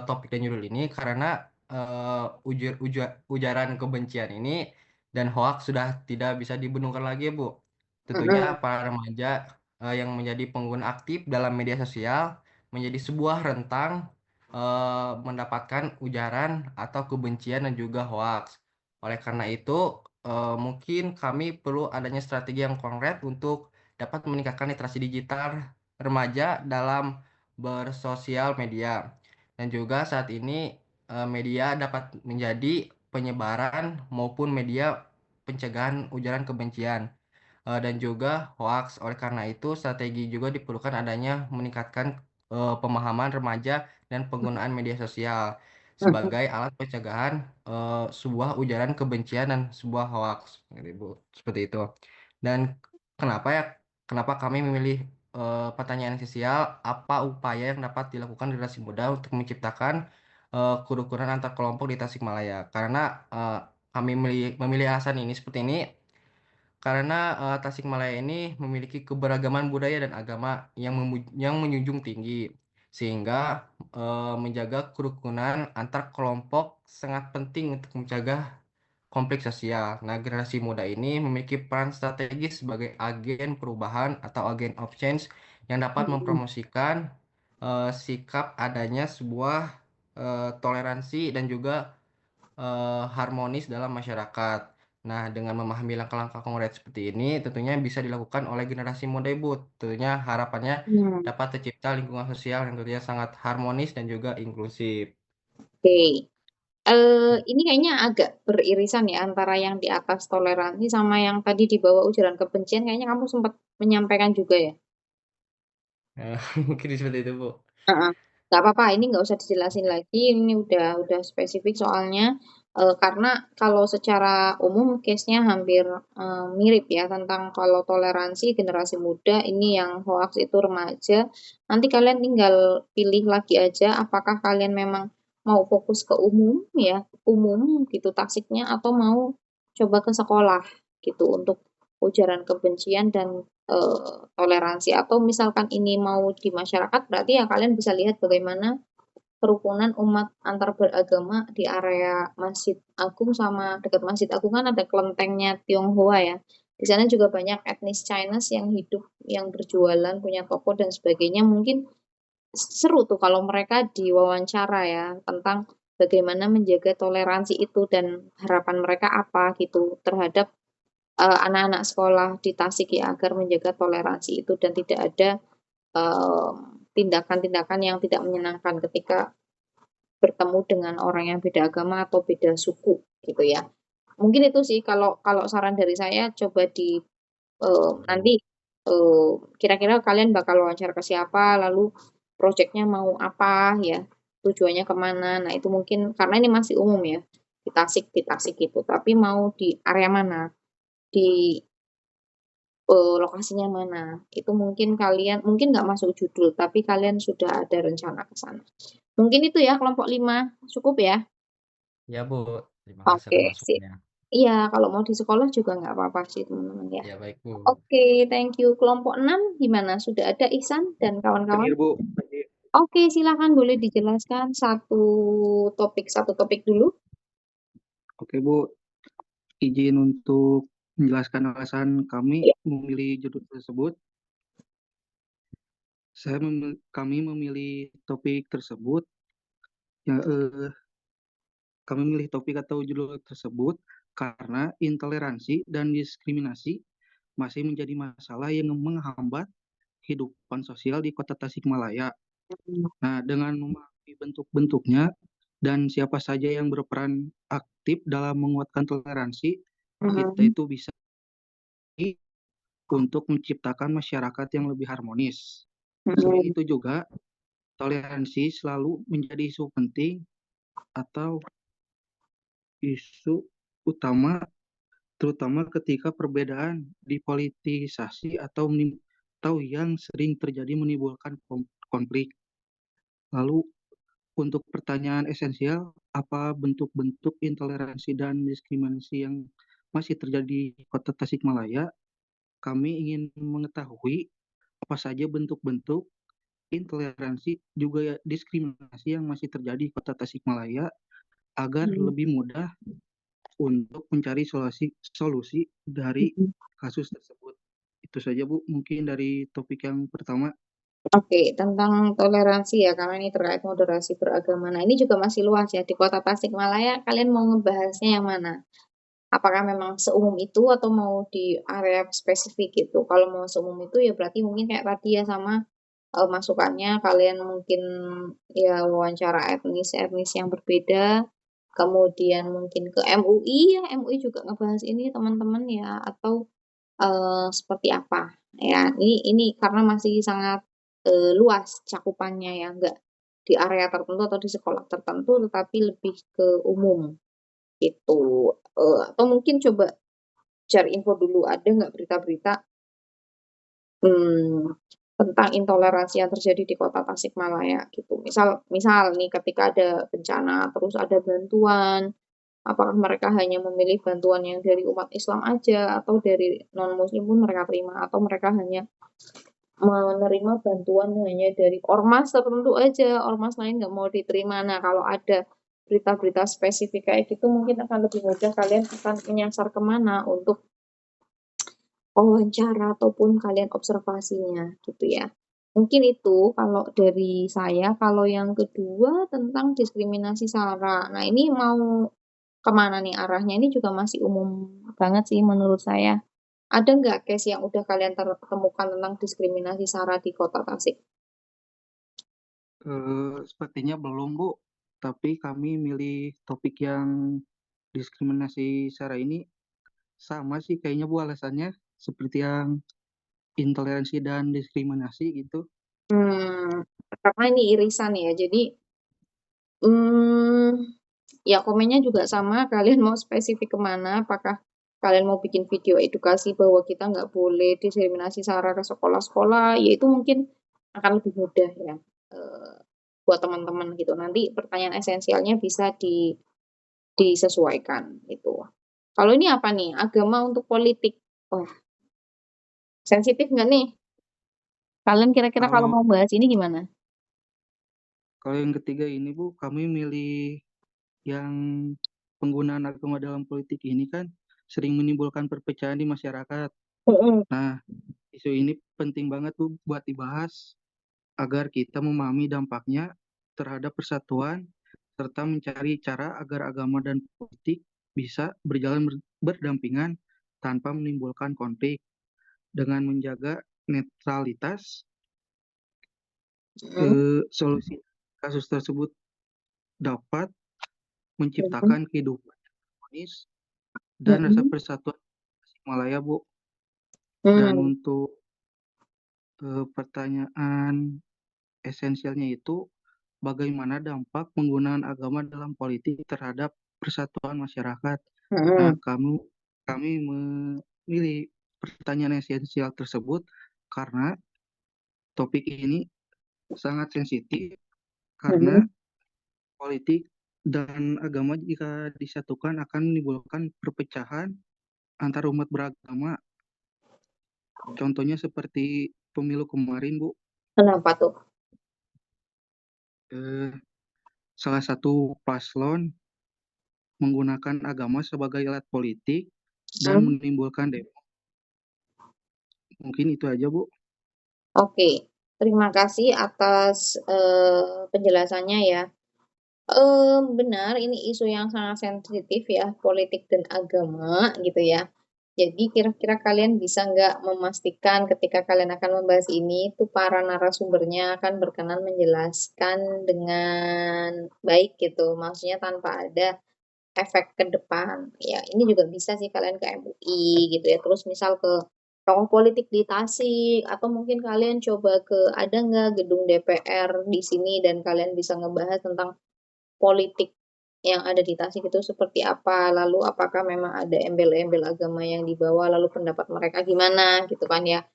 topik dan judul ini? Karena ujaran kebencian ini dan hoaks sudah tidak bisa dibendungkan lagi, Bu. Tentunya
Mm-mm.
para remaja yang menjadi pengguna aktif dalam media sosial menjadi sebuah rentang mendapatkan ujaran atau kebencian dan juga hoaks. Oleh karena itu, mungkin kami perlu adanya strategi yang konkret untuk dapat meningkatkan literasi digital remaja dalam bersosial media. Dan juga saat ini media dapat menjadi penyebaran maupun media pencegahan ujaran kebencian dan juga hoax. Oleh karena itu, strategi juga diperlukan adanya meningkatkan pemahaman remaja dan penggunaan media sosial
Mm-mm.
sebagai alat pencegahan sebuah ujaran kebencian dan sebuah hoax, gitu, Bu. Seperti itu. Dan kenapa ya? Kenapa kami memilih pertanyaan sosial? Apa upaya yang dapat dilakukan generasi muda untuk menciptakan kerukunan antar kelompok di Tasikmalaya? Karena kami memilih alasan ini seperti ini karena Tasikmalaya ini memiliki keberagaman budaya dan agama yang menjunjung tinggi, sehingga menjaga kerukunan antar kelompok sangat penting untuk mencegah konflik sosial. Nah, generasi muda ini memiliki peran strategis sebagai agen perubahan atau agen of change yang dapat
Mm-mm.
mempromosikan sikap adanya sebuah toleransi dan juga harmonis dalam masyarakat. Nah, dengan memahami langkah-langkah konkret seperti ini, tentunya bisa dilakukan oleh generasi muda, Ibu. Tentunya harapannya
Hmm.
dapat tercipta lingkungan sosial yang tentunya sangat harmonis dan juga inklusif.
Oke. Ini kayaknya agak beririsan ya antara yang di atas toleransi sama yang tadi di bawah ujaran kebencian. Kayaknya kamu sempat menyampaikan juga ya.
Eh, Mungkin seperti itu, Bu.
Heeh. Nggak apa-apa, ini nggak usah dijelasin lagi. Ini udah spesifik soalnya. Karena kalau secara umum case-nya hampir mirip ya tentang kalau toleransi generasi muda ini yang hoax itu remaja. Nanti kalian tinggal pilih lagi aja apakah kalian memang mau fokus ke umum ya, umum gitu tasiknya atau mau coba ke sekolah gitu untuk ujaran kebencian dan toleransi atau misalkan ini mau di masyarakat berarti ya kalian bisa lihat bagaimana kerukunan umat antar beragama di area Masjid Agung sama dekat Masjid Agung kan ada kelentengnya Tionghoa ya. Di sana juga banyak etnis Chinese yang hidup, yang berjualan, punya toko dan sebagainya. Mungkin seru tuh kalau mereka diwawancara ya tentang bagaimana menjaga toleransi itu dan harapan mereka apa gitu terhadap anak-anak sekolah di Tasik ya agar menjaga toleransi itu dan tidak ada tindakan-tindakan yang tidak menyenangkan ketika bertemu dengan orang yang beda agama atau beda suku gitu ya. Mungkin itu sih kalau kalau saran dari saya coba di nanti kira-kira kalian bakal wawancara ke siapa, lalu proyeknya mau apa ya, tujuannya kemana. Nah itu mungkin karena ini masih umum ya di Tasik gitu. Tapi mau di area mana, di lokasinya mana. Itu mungkin kalian mungkin nggak masuk judul, tapi kalian sudah ada rencana ke sana. Mungkin itu ya kelompok 5 cukup ya?
Ya, Bu. Terima kasih
Oke,
atas
sip.
masukannya.
Iya, kalau mau di sekolah juga nggak apa-apa sih teman-teman ya.
Ya, baik, Bu.
Oke, thank you. Kelompok 6 gimana? Sudah ada Ihsan dan kawan-kawan?
Hadir, Bu.
Oke, silakan boleh dijelaskan satu topik dulu.
Oke, Bu. Izin untuk menjelaskan alasan kami
Iya.
memilih judul tersebut. Kami memilih topik tersebut. Ya, kami memilih topik atau judul tersebut karena intoleransi dan diskriminasi masih menjadi masalah yang menghambat kehidupan sosial di Kota Tasikmalaya. Nah, dengan memahami bentuk-bentuknya dan siapa saja yang berperan aktif dalam menguatkan toleransi, kita
Mhm.
itu bisa untuk menciptakan masyarakat yang lebih harmonis. Selain
Mm-mm.
itu juga, toleransi selalu menjadi isu penting atau isu utama, terutama ketika perbedaan dipolitisasi atau yang sering terjadi menimbulkan konflik. Lalu, untuk pertanyaan esensial, apa bentuk-bentuk intoleransi dan diskriminasi yang masih terjadi di Kota Tasikmalaya? Kami ingin mengetahui apa saja bentuk-bentuk intoleransi juga diskriminasi yang masih terjadi di Kota Tasikmalaya agar lebih mudah untuk mencari solusi dari
Mm-mm.
kasus tersebut. Itu saja, Bu, mungkin dari topik yang pertama.
Oke, tentang toleransi ya, karena ini terkait moderasi beragama. Nah, ini juga masih luas ya. Di Kota Tasikmalaya, kalian mau ngebahasnya yang mana? Apakah memang seumum itu atau mau di area spesifik gitu? Kalau mau seumum itu ya berarti mungkin kayak tadi ya sama masukannya kalian mungkin ya wawancara etnis-etnis yang berbeda, kemudian mungkin ke MUI ya, MUI juga ngebahas ini teman-teman ya, atau seperti apa ya. Ini karena masih sangat luas cakupannya ya, enggak di area tertentu atau di sekolah tertentu, tetapi lebih ke umum gitu. Atau mungkin coba cari info dulu, ada nggak berita-berita tentang intoleransi yang terjadi di Kota Tasikmalaya gitu. Misal nih ketika ada bencana terus ada bantuan, apakah mereka hanya memilih bantuan yang dari umat Islam aja atau dari non-muslim pun mereka terima, atau mereka hanya menerima bantuan hanya dari ormas tertentu aja, ormas lain nggak mau diterima. Nah, kalau ada berita-berita spesifik kayak gitu mungkin akan lebih mudah kalian akan menyasar kemana untuk wawancara ataupun kalian observasinya gitu ya. Mungkin itu kalau dari saya. Kalau yang kedua tentang diskriminasi SARA. Nah, ini mau kemana nih arahnya? Ini juga masih umum banget sih menurut saya. Ada nggak case yang udah kalian temukan tentang diskriminasi SARA di Kota Tasik?
Sepertinya belum, Bu. Tapi kami milih topik yang diskriminasi SARA ini sama sih kayaknya, Bu, alasannya. Seperti yang intoleransi dan diskriminasi gitu.
Karena ini irisan ya. Jadi, hmm, ya komennya juga sama. Kalian mau spesifik kemana? Apakah kalian mau bikin video edukasi bahwa kita nggak boleh diskriminasi SARA ke sekolah-sekolah? Ya itu mungkin akan lebih mudah ya eh, buat teman-teman gitu. Nanti pertanyaan esensialnya bisa disesuaikan gitu. Kalau ini apa nih? Agama untuk politik. Oh, sensitif nggak nih? Kalian kira-kira kalau
Kalau
mau bahas ini gimana?
kalau yang ketiga ini, Bu, kami milih yang penggunaan agama dalam politik ini kan sering menimbulkan perpecahan di masyarakat.
Mm-mm.
Nah, isu ini penting banget, Bu, buat dibahas agar kita memahami dampaknya terhadap persatuan serta mencari cara agar agama dan politik bisa berjalan berdampingan tanpa menimbulkan konflik. Dengan menjaga netralitas,
Mm-mm.
solusi kasus tersebut dapat
Mm-mm.
menciptakan kehidupan yang harmonis dan rasa
Mm-mm.
persatuan Tasikmalaya, Bu. Dan
Mm.
untuk pertanyaan esensialnya itu bagaimana dampak penggunaan agama dalam politik terhadap persatuan masyarakat. Nah,
Mm-mm.
kami memilih pertanyaan esensial tersebut karena topik ini sangat sensitif karena
Mm-mm.
politik dan agama jika disatukan akan menimbulkan perpecahan antar umat beragama. Contohnya seperti pemilu kemarin, Bu.
Kenapa tuh?
Eh, Salah satu paslon menggunakan agama sebagai alat politik dan
Mm.
menimbulkan demo. Mungkin itu aja, Bu.
Oke, terima kasih atas penjelasannya ya. Benar, ini isu yang sangat sensitif ya, politik dan agama gitu ya. Jadi kira-kira kalian bisa nggak memastikan ketika kalian akan membahas ini, tuh para narasumbernya akan berkenan menjelaskan dengan baik gitu, maksudnya tanpa ada efek ke depan. Ya, ini juga bisa sih kalian ke MUI gitu ya. Terus misal ke tokoh politik di Tasik, atau mungkin kalian coba ada nggak gedung DPR di sini dan kalian bisa ngebahas tentang politik yang ada di Tasik itu seperti apa, lalu apakah memang ada embel-embel agama yang dibawa, lalu pendapat mereka gimana gitu kan ya.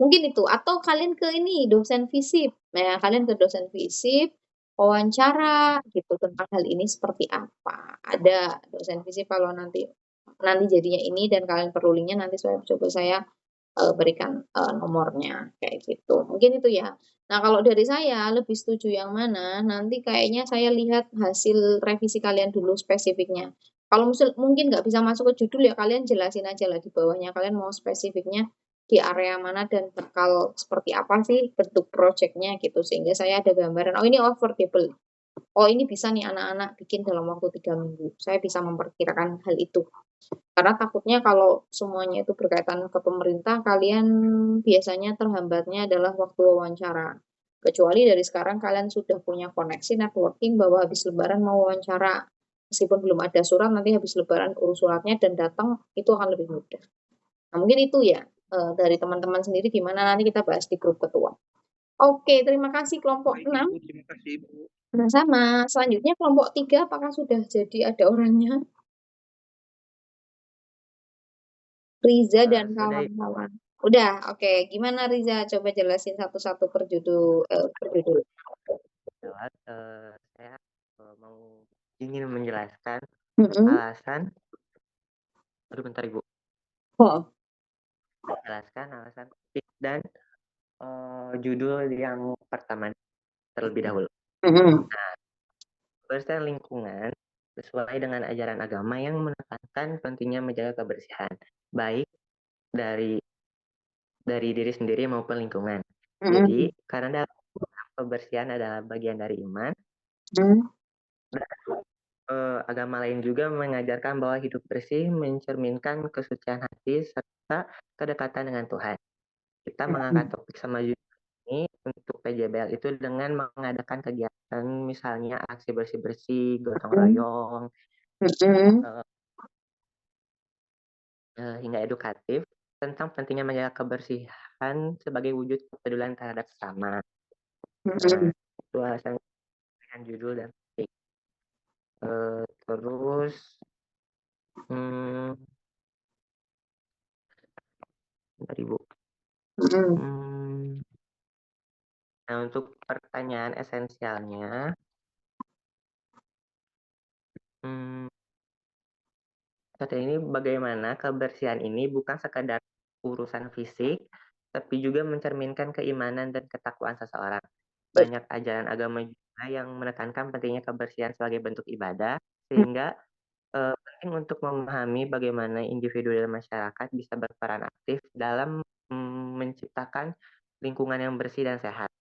Mungkin itu, atau kalian ke ini dosen FISIP. Nah, kalian ke dosen FISIP, wawancara gitu tentang hal ini seperti apa. Ada dosen FISIP kalau nanti jadinya ini dan kalian perlu linknya, nanti coba saya berikan nomornya kayak gitu. Mungkin itu ya. Nah, kalau dari saya lebih setuju yang mana, nanti kayaknya saya lihat hasil revisi kalian dulu spesifiknya. Kalau mungkin nggak bisa masuk ke judul ya kalian jelasin aja lah di bawahnya. Kalian mau spesifiknya di area mana dan bakal seperti apa sih bentuk projectnya gitu. Sehingga saya ada gambaran, oh ini affordable. Oh ini bisa nih anak-anak bikin dalam waktu 3 minggu. Saya bisa memperkirakan hal itu. Karena takutnya kalau semuanya itu berkaitan ke pemerintah, kalian biasanya terhambatnya adalah waktu wawancara. Kecuali dari sekarang kalian sudah punya koneksi networking bahwa habis lebaran mau wawancara. Meskipun belum ada surat, nanti habis lebaran urus suratnya dan datang, itu akan lebih mudah. Nah, mungkin itu ya, dari teman-teman sendiri gimana nanti kita bahas di grup ketua. Oke, terima kasih kelompok
Baik,
6.
Ibu. Terima kasih, Ibu.
Sama-sama. Selanjutnya kelompok 3 apakah sudah jadi ada orangnya? Riza dan
Sudah, Ibu.
kawan-kawan. Udah, oke. Gimana Riza? Coba jelasin satu-satu per judul.
Lewat, saya mau ingin menjelaskan
Mm-mm.
alasan, aduh bentar Ibu,
Oh,
menjelaskan alasan topik dan judul yang pertama terlebih dahulu.
mm-mm.
Kebersihan lingkungan sesuai dengan ajaran agama yang menekankan pentingnya menjaga kebersihan, baik dari diri sendiri maupun lingkungan.
Mm-mm.
Jadi, karena kebersihan adalah bagian dari iman,
Mm-mm.
agama lain juga mengajarkan bahwa hidup bersih mencerminkan kesucian hati serta kedekatan dengan Tuhan. Kita mengangkat topik sama judul ini untuk PJBL itu dengan mengadakan kegiatan misalnya aksi bersih-bersih, gotong royong,
Mm-mm.
hingga edukatif tentang pentingnya menjaga kebersihan sebagai wujud kepedulian terhadap sesama.
Mm-mm.
Itu alasan dengan judul dan topik. Terus bentar Ibu.
Mm-mm.
Nah, untuk pertanyaan esensialnya, saat ini bagaimana kebersihan ini bukan sekadar urusan fisik, tapi juga mencerminkan keimanan dan ketakwaan seseorang. Banyak ajaran agama juga yang menekankan pentingnya kebersihan sebagai bentuk ibadah, sehingga penting untuk memahami bagaimana individu dan masyarakat bisa berperan aktif dalam menciptakan lingkungan yang bersih dan sehat.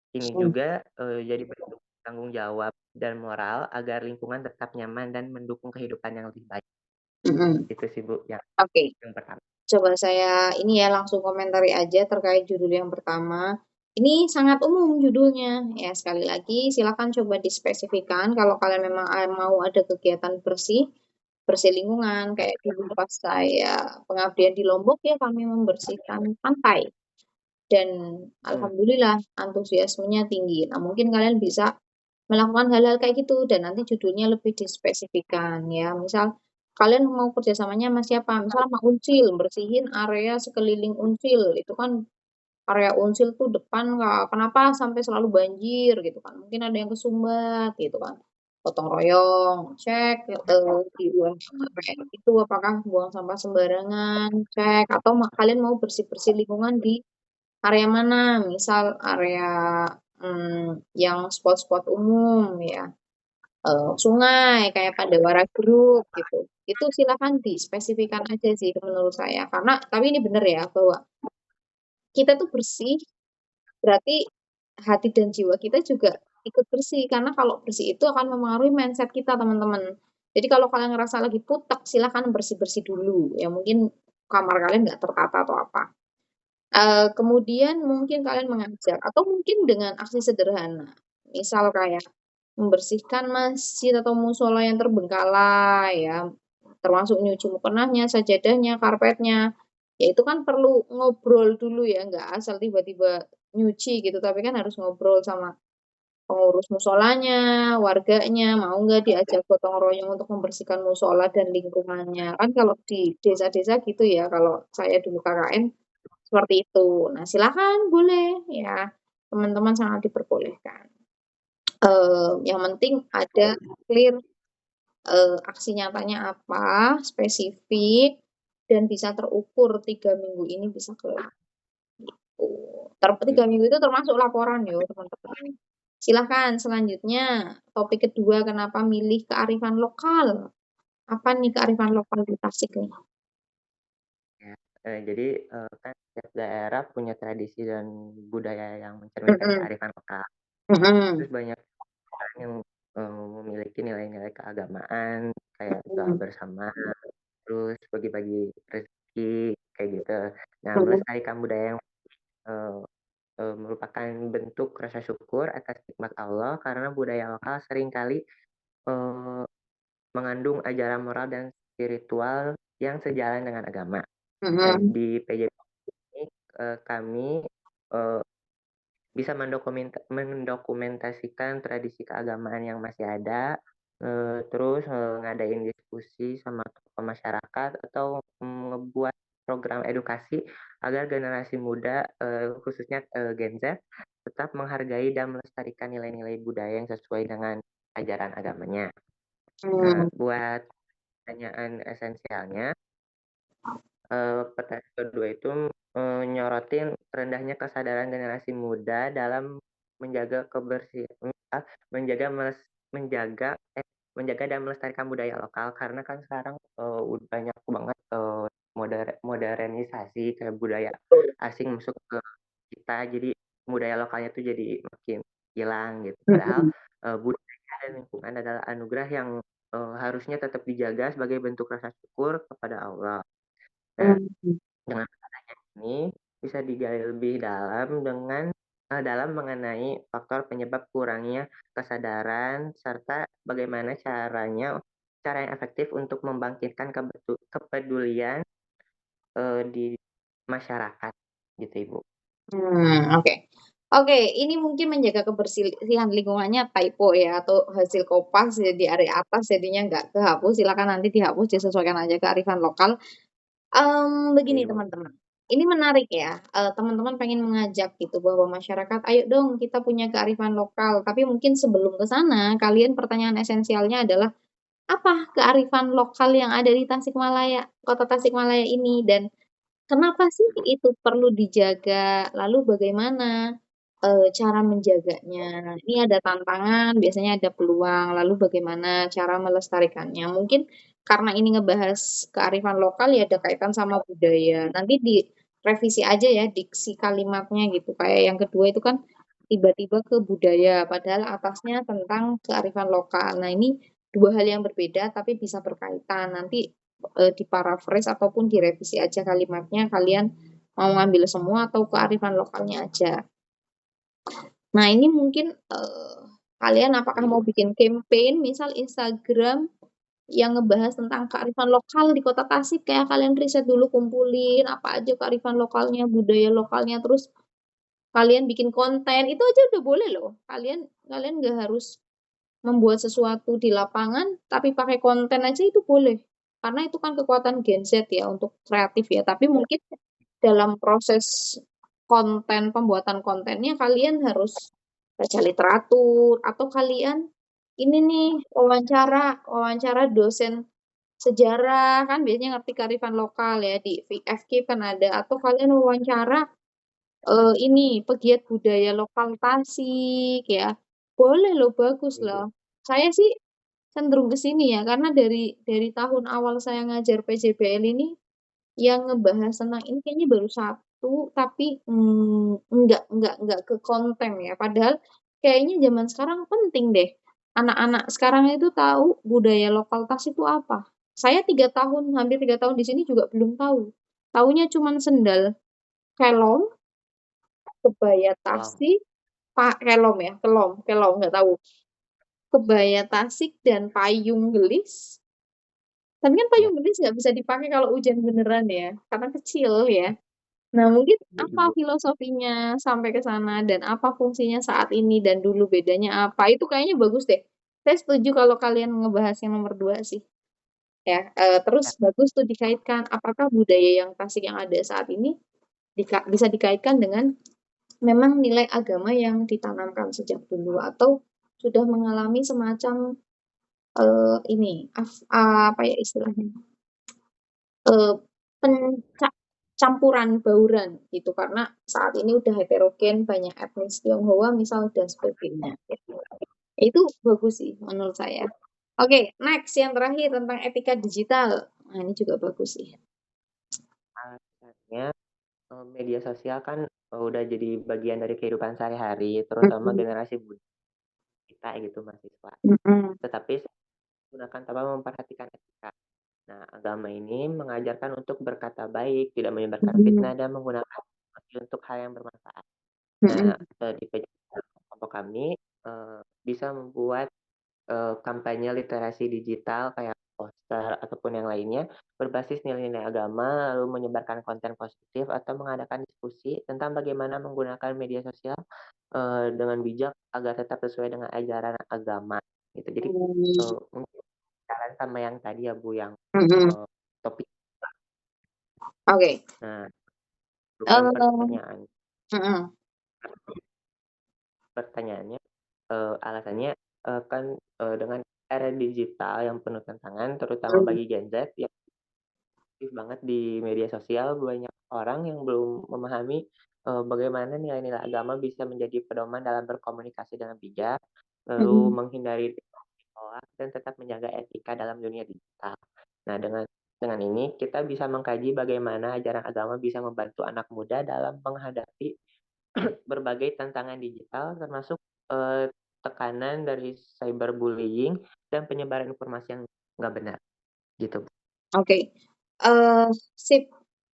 Ini juga jadi bentuk tanggung jawab dan moral agar lingkungan tetap nyaman dan mendukung kehidupan yang lebih baik.
Mm-mm.
Itu sih Bu yang
Oke,
pertama.
coba saya ini ya langsung komentari aja terkait judul yang pertama. Ini sangat umum judulnya. Ya, sekali lagi silakan coba dispesifikan kalau kalian memang mau ada kegiatan bersih lingkungan. Kayak dulu pas saya pengabdian di Lombok ya kami membersihkan pantai. Dan alhamdulillah antusiasmenya tinggi. Nah, mungkin kalian bisa melakukan hal-hal kayak gitu dan nanti judulnya lebih dispesifikan ya. Misal kalian mau kerjasamanya sama siapa? Misal sama Uncil, bersihin area sekeliling Uncil. Itu kan area Uncil tuh depan kenapa sampai selalu banjir gitu kan. Mungkin ada yang kesumbat gitu kan. Gotong royong, cek di buang sampah itu apakah buang sampah sembarangan, cek atau kalian mau bersih-bersih lingkungan di area mana? Misal area yang spot-spot umum ya, sungai kayak Pandawara Group gitu. Itu silakan dispesifikan aja sih menurut saya. Karena tapi ini benar ya bahwa kita tuh bersih berarti hati dan jiwa kita juga ikut bersih. Karena kalau bersih itu akan mempengaruhi mindset kita teman-teman. Jadi kalau kalian ngerasa lagi putek, silakan bersih-bersih dulu. Ya mungkin kamar kalian nggak tertata atau apa. Kemudian mungkin kalian mengajak atau mungkin dengan aksi sederhana. Misal kayak membersihkan masjid atau musola yang terbengkalai ya, termasuk nyuci mukenahnya, sajadahnya, karpetnya. Ya itu kan perlu ngobrol dulu ya, nggak asal tiba-tiba nyuci gitu, tapi kan harus ngobrol sama pengurus musolanya, warganya, mau nggak diajak gotong royong untuk membersihkan musola dan lingkungannya. Kan kalau di desa-desa gitu ya, kalau saya dulu KKN seperti itu. Nah, silakan boleh ya, teman-teman sangat diperbolehkan. Yang penting ada clear aksi nyatanya apa, spesifik, dan bisa terukur 3 minggu ini bisa kelar. Gitu. 3 minggu itu termasuk laporan ya teman-teman. Silahkan selanjutnya topik kedua, kenapa milih kearifan lokal? Apa nih kearifan lokal di Tasik nih?
Ya, jadi kan setiap daerah punya tradisi dan budaya yang mencerminkan kearifan lokal. Terus banyak orang yang memiliki nilai-nilai keagamaan kayak doa bersama, terus bagi-bagi rezeki kayak gitu. Nah, melestarikan budaya yang merupakan bentuk rasa syukur atas nikmat Allah karena budaya lokal seringkali mengandung ajaran moral dan spiritual yang sejalan dengan agama. Dan di PJB ini kami bisa mendokumentasikan tradisi keagamaan yang masih ada, terus ngadain diskusi sama tokoh masyarakat atau ngebuat program edukasi agar generasi muda, khususnya Gen Z, tetap menghargai dan melestarikan nilai-nilai budaya yang sesuai dengan ajaran agamanya. Nah, buat pertanyaan esensialnya, pertanyaan kedua itu nyorotin rendahnya kesadaran generasi muda dalam menjaga kebersihan, menjaga dan melestarikan budaya lokal karena kan sekarang banyak banget modernisasi kayak budaya asing masuk ke kita, jadi budaya lokalnya tuh jadi makin hilang gitu. Padahal budaya dan lingkungan adalah anugerah yang harusnya tetap dijaga sebagai bentuk rasa syukur kepada Allah. Nah, dengan pertanyaan ini bisa digali lebih dalam dalam mengenai faktor penyebab kurangnya kesadaran serta bagaimana cara yang efektif untuk membangkitkan kepedulian di masyarakat gitu Ibu.
Oke. Oke, ini mungkin menjaga kebersihan lingkungannya typo ya, atau hasil kopas di area atas jadinya nggak kehapus, silakan nanti dihapus, disesuaikan aja kearifan lokal. Begini teman-teman, ini menarik ya, teman-teman pengen mengajak gitu bahwa masyarakat, ayo dong kita punya kearifan lokal. Tapi mungkin sebelum ke sana, kalian pertanyaan esensialnya adalah, apa kearifan lokal yang ada di Tasikmalaya, kota Tasikmalaya ini, dan kenapa sih itu perlu dijaga? Lalu bagaimana cara menjaganya? Ini ada tantangan, biasanya ada peluang, lalu bagaimana cara melestarikannya? Mungkin karena ini ngebahas kearifan lokal ya ada kaitan sama budaya. Nanti direvisi aja ya diksi kalimatnya gitu. Kayak yang kedua itu kan tiba-tiba ke budaya, padahal atasnya tentang kearifan lokal. Nah, ini dua hal yang berbeda tapi bisa berkaitan. Nanti diparaphrase ataupun direvisi aja kalimatnya, kalian mau ngambil semua atau kearifan lokalnya aja. Nah, ini mungkin kalian apakah mau bikin campaign, misal Instagram yang ngebahas tentang kearifan lokal di Kota Tasik, kayak kalian riset dulu, kumpulin apa aja kearifan lokalnya, budaya lokalnya, terus kalian bikin konten, itu aja udah boleh loh. Kalian nggak harus membuat sesuatu di lapangan, tapi pakai konten aja itu boleh. Karena itu kan kekuatan Gen Z ya untuk kreatif ya. Tapi mungkin dalam proses pembuatan kontennya kalian harus baca literatur atau kalian ini nih wawancara dosen sejarah, kan biasanya ngerti kearifan lokal ya, di FK kan ada, atau kalian wawancara ini pegiat budaya lokal Tasik ya. Boleh loh, bagus loh. Saya sih cenderung ke sini ya, karena dari tahun awal saya ngajar PJBL ini yang ngebahas tentang ini kayaknya baru satu, tapi enggak ke konten ya. Padahal kayaknya zaman sekarang penting deh. Anak-anak sekarang itu tahu budaya lokal Tasik itu apa. Saya hampir 3 tahun di sini juga belum tahu. Taunya cuman sendal kelong, kebaya Tasik, kelom ya, kelom nggak tahu. Kebaya Tasik dan payung gelis. Tapi kan
Ya,
payung gelis nggak bisa dipakai kalau hujan beneran ya, karena kecil ya. Nah, mungkin
iya,
apa
Ibu.
filosofinya sampai ke sana dan apa fungsinya saat ini dan dulu bedanya apa? Itu kayaknya bagus deh. Saya setuju kalau kalian ngebahas yang nomor 2 sih. Ya, terus bagus tuh dikaitkan apakah budaya yang Tasik yang ada saat ini bisa dikaitkan dengan memang nilai agama yang ditanamkan sejak dulu atau sudah mengalami semacam ini apa ya istilahnya eh, campuran bauran gitu karena saat ini udah heterogen banyak etnis Tionghoa misal dan sebagainya gitu. Itu bagus sih menurut saya. Oke, next yang terakhir tentang etika digital. Nah, ini juga bagus sih.
Alasannya media sosial kan udah jadi bagian dari kehidupan sehari-hari, terutama generasi muda kita gitu mahasiswa. Tetapi gunakan tanpa memperhatikan etika. Nah, agama ini mengajarkan untuk berkata baik, tidak menyebarkan fitnah, dan menggunakan teknologi untuk hal yang bermanfaat. Nah, di kelompok kami bisa membuat kampanye literasi digital kayak poster ataupun yang lainnya berbasis nilai-nilai agama, lalu menyebarkan konten positif atau mengadakan diskusi tentang bagaimana menggunakan media sosial dengan bijak agar tetap sesuai dengan ajaran agama gitu. Jadi mungkin saran sama yang tadi ya Bu yang topik.
Oke.
Nah, bukan pertanyaannya alasannya kan dengan era digital yang penuh tantangan terutama bagi Gen Z yang aktif banget di media sosial, banyak orang yang belum memahami bagaimana nilai-nilai agama bisa menjadi pedoman dalam berkomunikasi dengan bijak, lalu menghindari hoax dan tetap menjaga etika dalam dunia digital. Nah, dengan ini kita bisa mengkaji bagaimana ajaran agama bisa membantu anak muda dalam menghadapi berbagai tantangan digital termasuk tekanan dari cyberbullying dan penyebaran informasi yang nggak benar gitu.
Oke. Sip.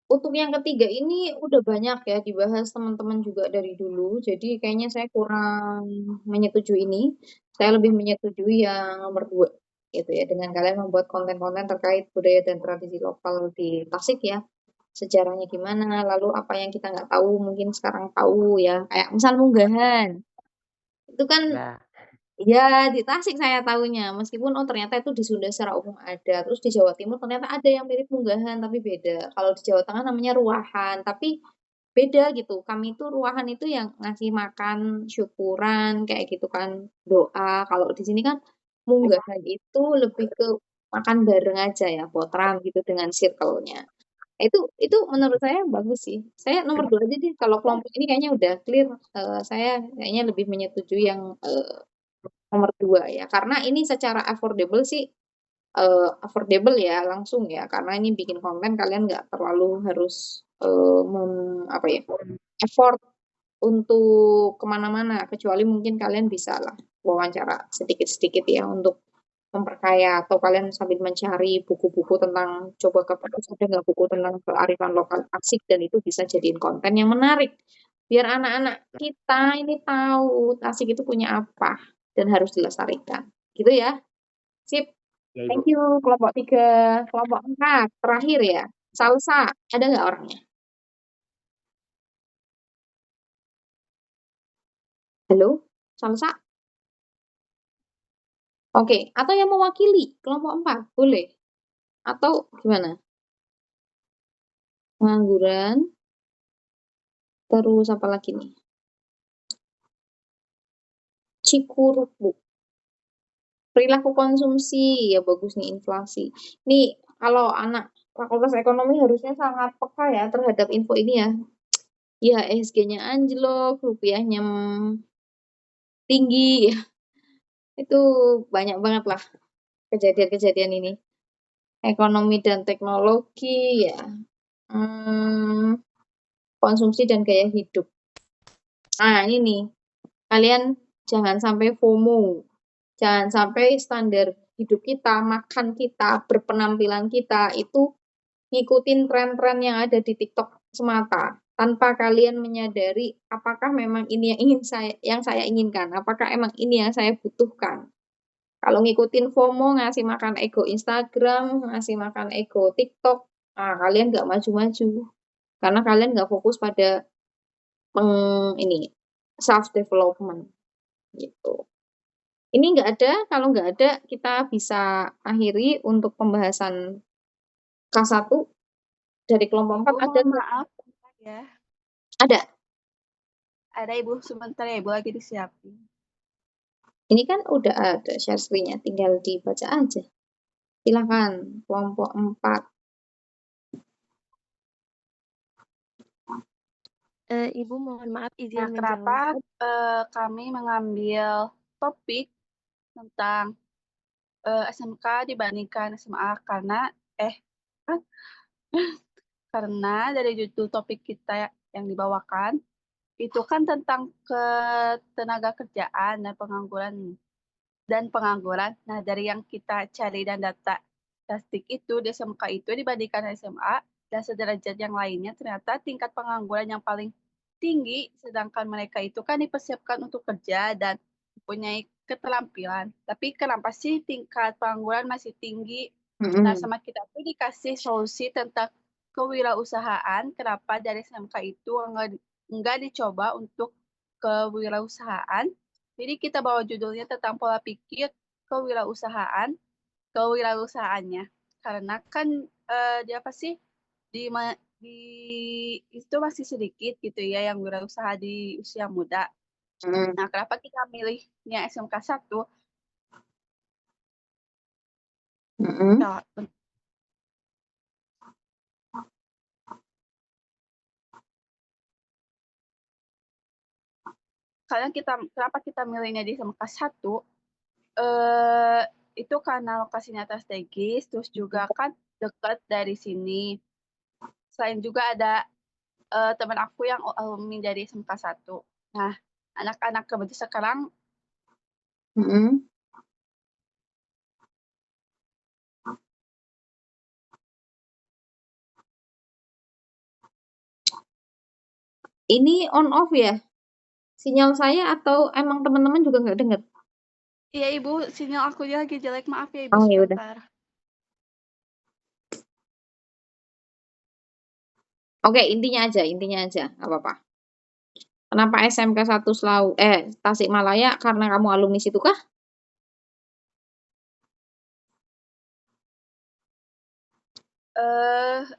Untuk yang ketiga ini udah banyak ya dibahas teman-teman juga dari dulu. Jadi kayaknya saya kurang menyetujui ini. Saya lebih menyetujui yang nomor 2 gitu ya. Dengan kalian membuat konten-konten terkait budaya dan tradisi lokal di Tasik ya. Sejarahnya gimana, lalu apa yang kita nggak tahu mungkin sekarang tahu ya. Kayak misal munggahan. Itu kan
Ya,
ya, di Tasik saya tahunya, meskipun oh ternyata itu di Sunda secara umum ada, terus di Jawa Timur ternyata ada yang mirip munggahan tapi beda. Kalau di Jawa Tengah namanya ruahan, tapi beda gitu. Kami itu ruahan itu yang ngasih makan, syukuran, kayak gitu kan, doa. Kalau di sini kan munggahan itu lebih ke makan bareng aja ya, potram gitu dengan circle-nya. Itu menurut saya bagus sih. Saya nomor 2 aja deh. Kalau kelompok ini kayaknya udah clear. Saya kayaknya lebih menyetujui yang nomor 2 ya. Karena ini secara affordable sih affordable ya langsung ya. Karena ini bikin konten kalian nggak terlalu harus apa ya effort untuk kemana-mana. Kecuali mungkin kalian bisa lah wawancara sedikit-sedikit ya untuk memperkaya atau kalian sambil mencari buku-buku tentang coba ke perpus ada nggak buku tentang kearifan lokal asik dan itu bisa jadiin konten yang menarik biar anak-anak kita ini tahu Tasik itu punya apa dan harus dilestarikan gitu ya. Sip,
ya
thank
Ibu.
you kelompok 3. Kelompok 4 terakhir ya, Salsa ada nggak orangnya? Halo, Salsa? Oke, atau yang mewakili kelompok 4 boleh atau gimana? Pengangguran. Terus apa lagi nih? Cikurupu. Perilaku konsumsi, ya bagus nih inflasi. Nih, kalau anak Fakultas Ekonomi harusnya sangat peka ya terhadap info ini ya. Ya, ESG-nya anjlok, rupiahnya tinggi, ya. Itu banyak banget lah kejadian-kejadian ini. Ekonomi dan teknologi, ya. Konsumsi dan gaya hidup. Nah, ini nih. Kalian jangan sampai FOMO. Jangan sampai standar hidup kita, makan kita, berpenampilan kita itu ngikutin tren-tren yang ada di TikTok semata tanpa kalian menyadari apakah memang ini yang saya inginkan, apakah emang ini yang saya butuhkan. Kalau ngikutin FOMO, ngasih makan ego Instagram, ngasih makan ego TikTok, nah kalian nggak maju-maju. Karena kalian nggak fokus pada ini self development gitu. Ini nggak ada, kalau nggak ada kita bisa akhiri untuk pembahasan K1 dari kelompok 4
Ibu,
ada
mohon
nggak?
maaf ya.
Ada.
Ada Ibu sebentar ya, Ibu lagi disiapin.
Ini kan udah ada share screen-nya, tinggal dibaca aja. Silakan kelompok 4.
Ibu mohon maaf
Nah,
izin
kenapa
menjawab.
kami mengambil topik tentang SMK dibandingkan SMA karena karena dari judul topik kita yang dibawakan itu kan tentang ketenaga kerjaan dan pengangguran. Nah, dari yang kita cari dan data statistik itu di SMK itu dibandingkan SMA dan sederajat yang lainnya ternyata tingkat pengangguran yang paling tinggi, sedangkan mereka itu kan dipersiapkan untuk kerja dan mempunyai keterampilan. Tapi kenapa sih tingkat pengangguran masih tinggi? Nah, sama kita tuh dikasih solusi tentang kewirausahaan. Kenapa dari SMK itu enggak dicoba untuk kewirausahaan? Jadi kita bawa judulnya tentang pola pikir kewirausahaannya. Karena kan dia apa sih di itu masih sedikit gitu ya yang wirausaha di usia muda. Nah, kenapa kita milihnya SMK 1? Kenapa kita milihnya di SMK 1? Itu karena lokasinya strategis, terus juga kan dekat dari sini. Selain juga ada teman aku yang alumni dari SMK 1. Nah, anak-anak remaja sekarang
ini on off ya? Sinyal saya atau emang teman-teman juga nggak dengar?
Iya Ibu, sinyal aku lagi jelek, maaf ya Ibu
Oh ya udah.
sebentar.
Oke, intinya aja, nggak apa-apa. Kenapa SMK 1 Tasikmalaya? Karena kamu alumni situ kah?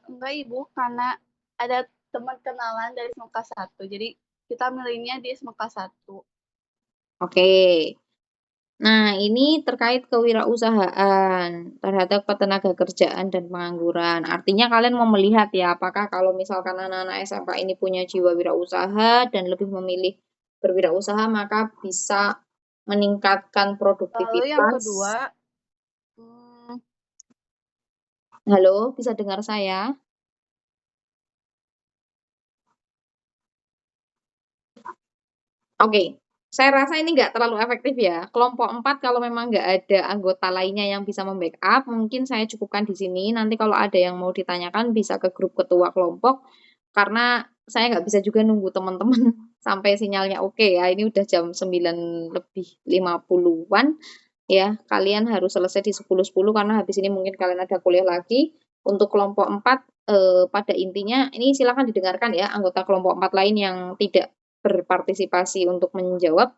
Enggak Ibu, karena ada teman kenalan dari SMK 1. Jadi kita milihnya di SMK 1.
Oke. Nah, ini terkait kewirausahaan terhadap ketenagakerjaan dan pengangguran. Artinya kalian mau melihat ya, apakah kalau misalkan anak-anak SMK ini punya jiwa wirausaha dan lebih memilih berwirausaha, maka bisa meningkatkan produktivitas.
Lalu yang kedua,
halo, bisa dengar saya? Oke. Saya rasa ini nggak terlalu efektif ya. Kelompok 4 kalau memang nggak ada anggota lainnya yang bisa membackup, mungkin saya cukupkan di sini. Nanti kalau ada yang mau ditanyakan bisa ke grup ketua kelompok. Karena saya nggak bisa juga nunggu teman-teman sampai sinyalnya oke ya. Ini udah jam 9:50-an ya. Kalian harus selesai di 10:10 karena habis ini mungkin kalian ada kuliah lagi. Untuk kelompok 4 pada intinya ini silakan didengarkan ya anggota kelompok 4 lain yang tidak berpartisipasi untuk menjawab,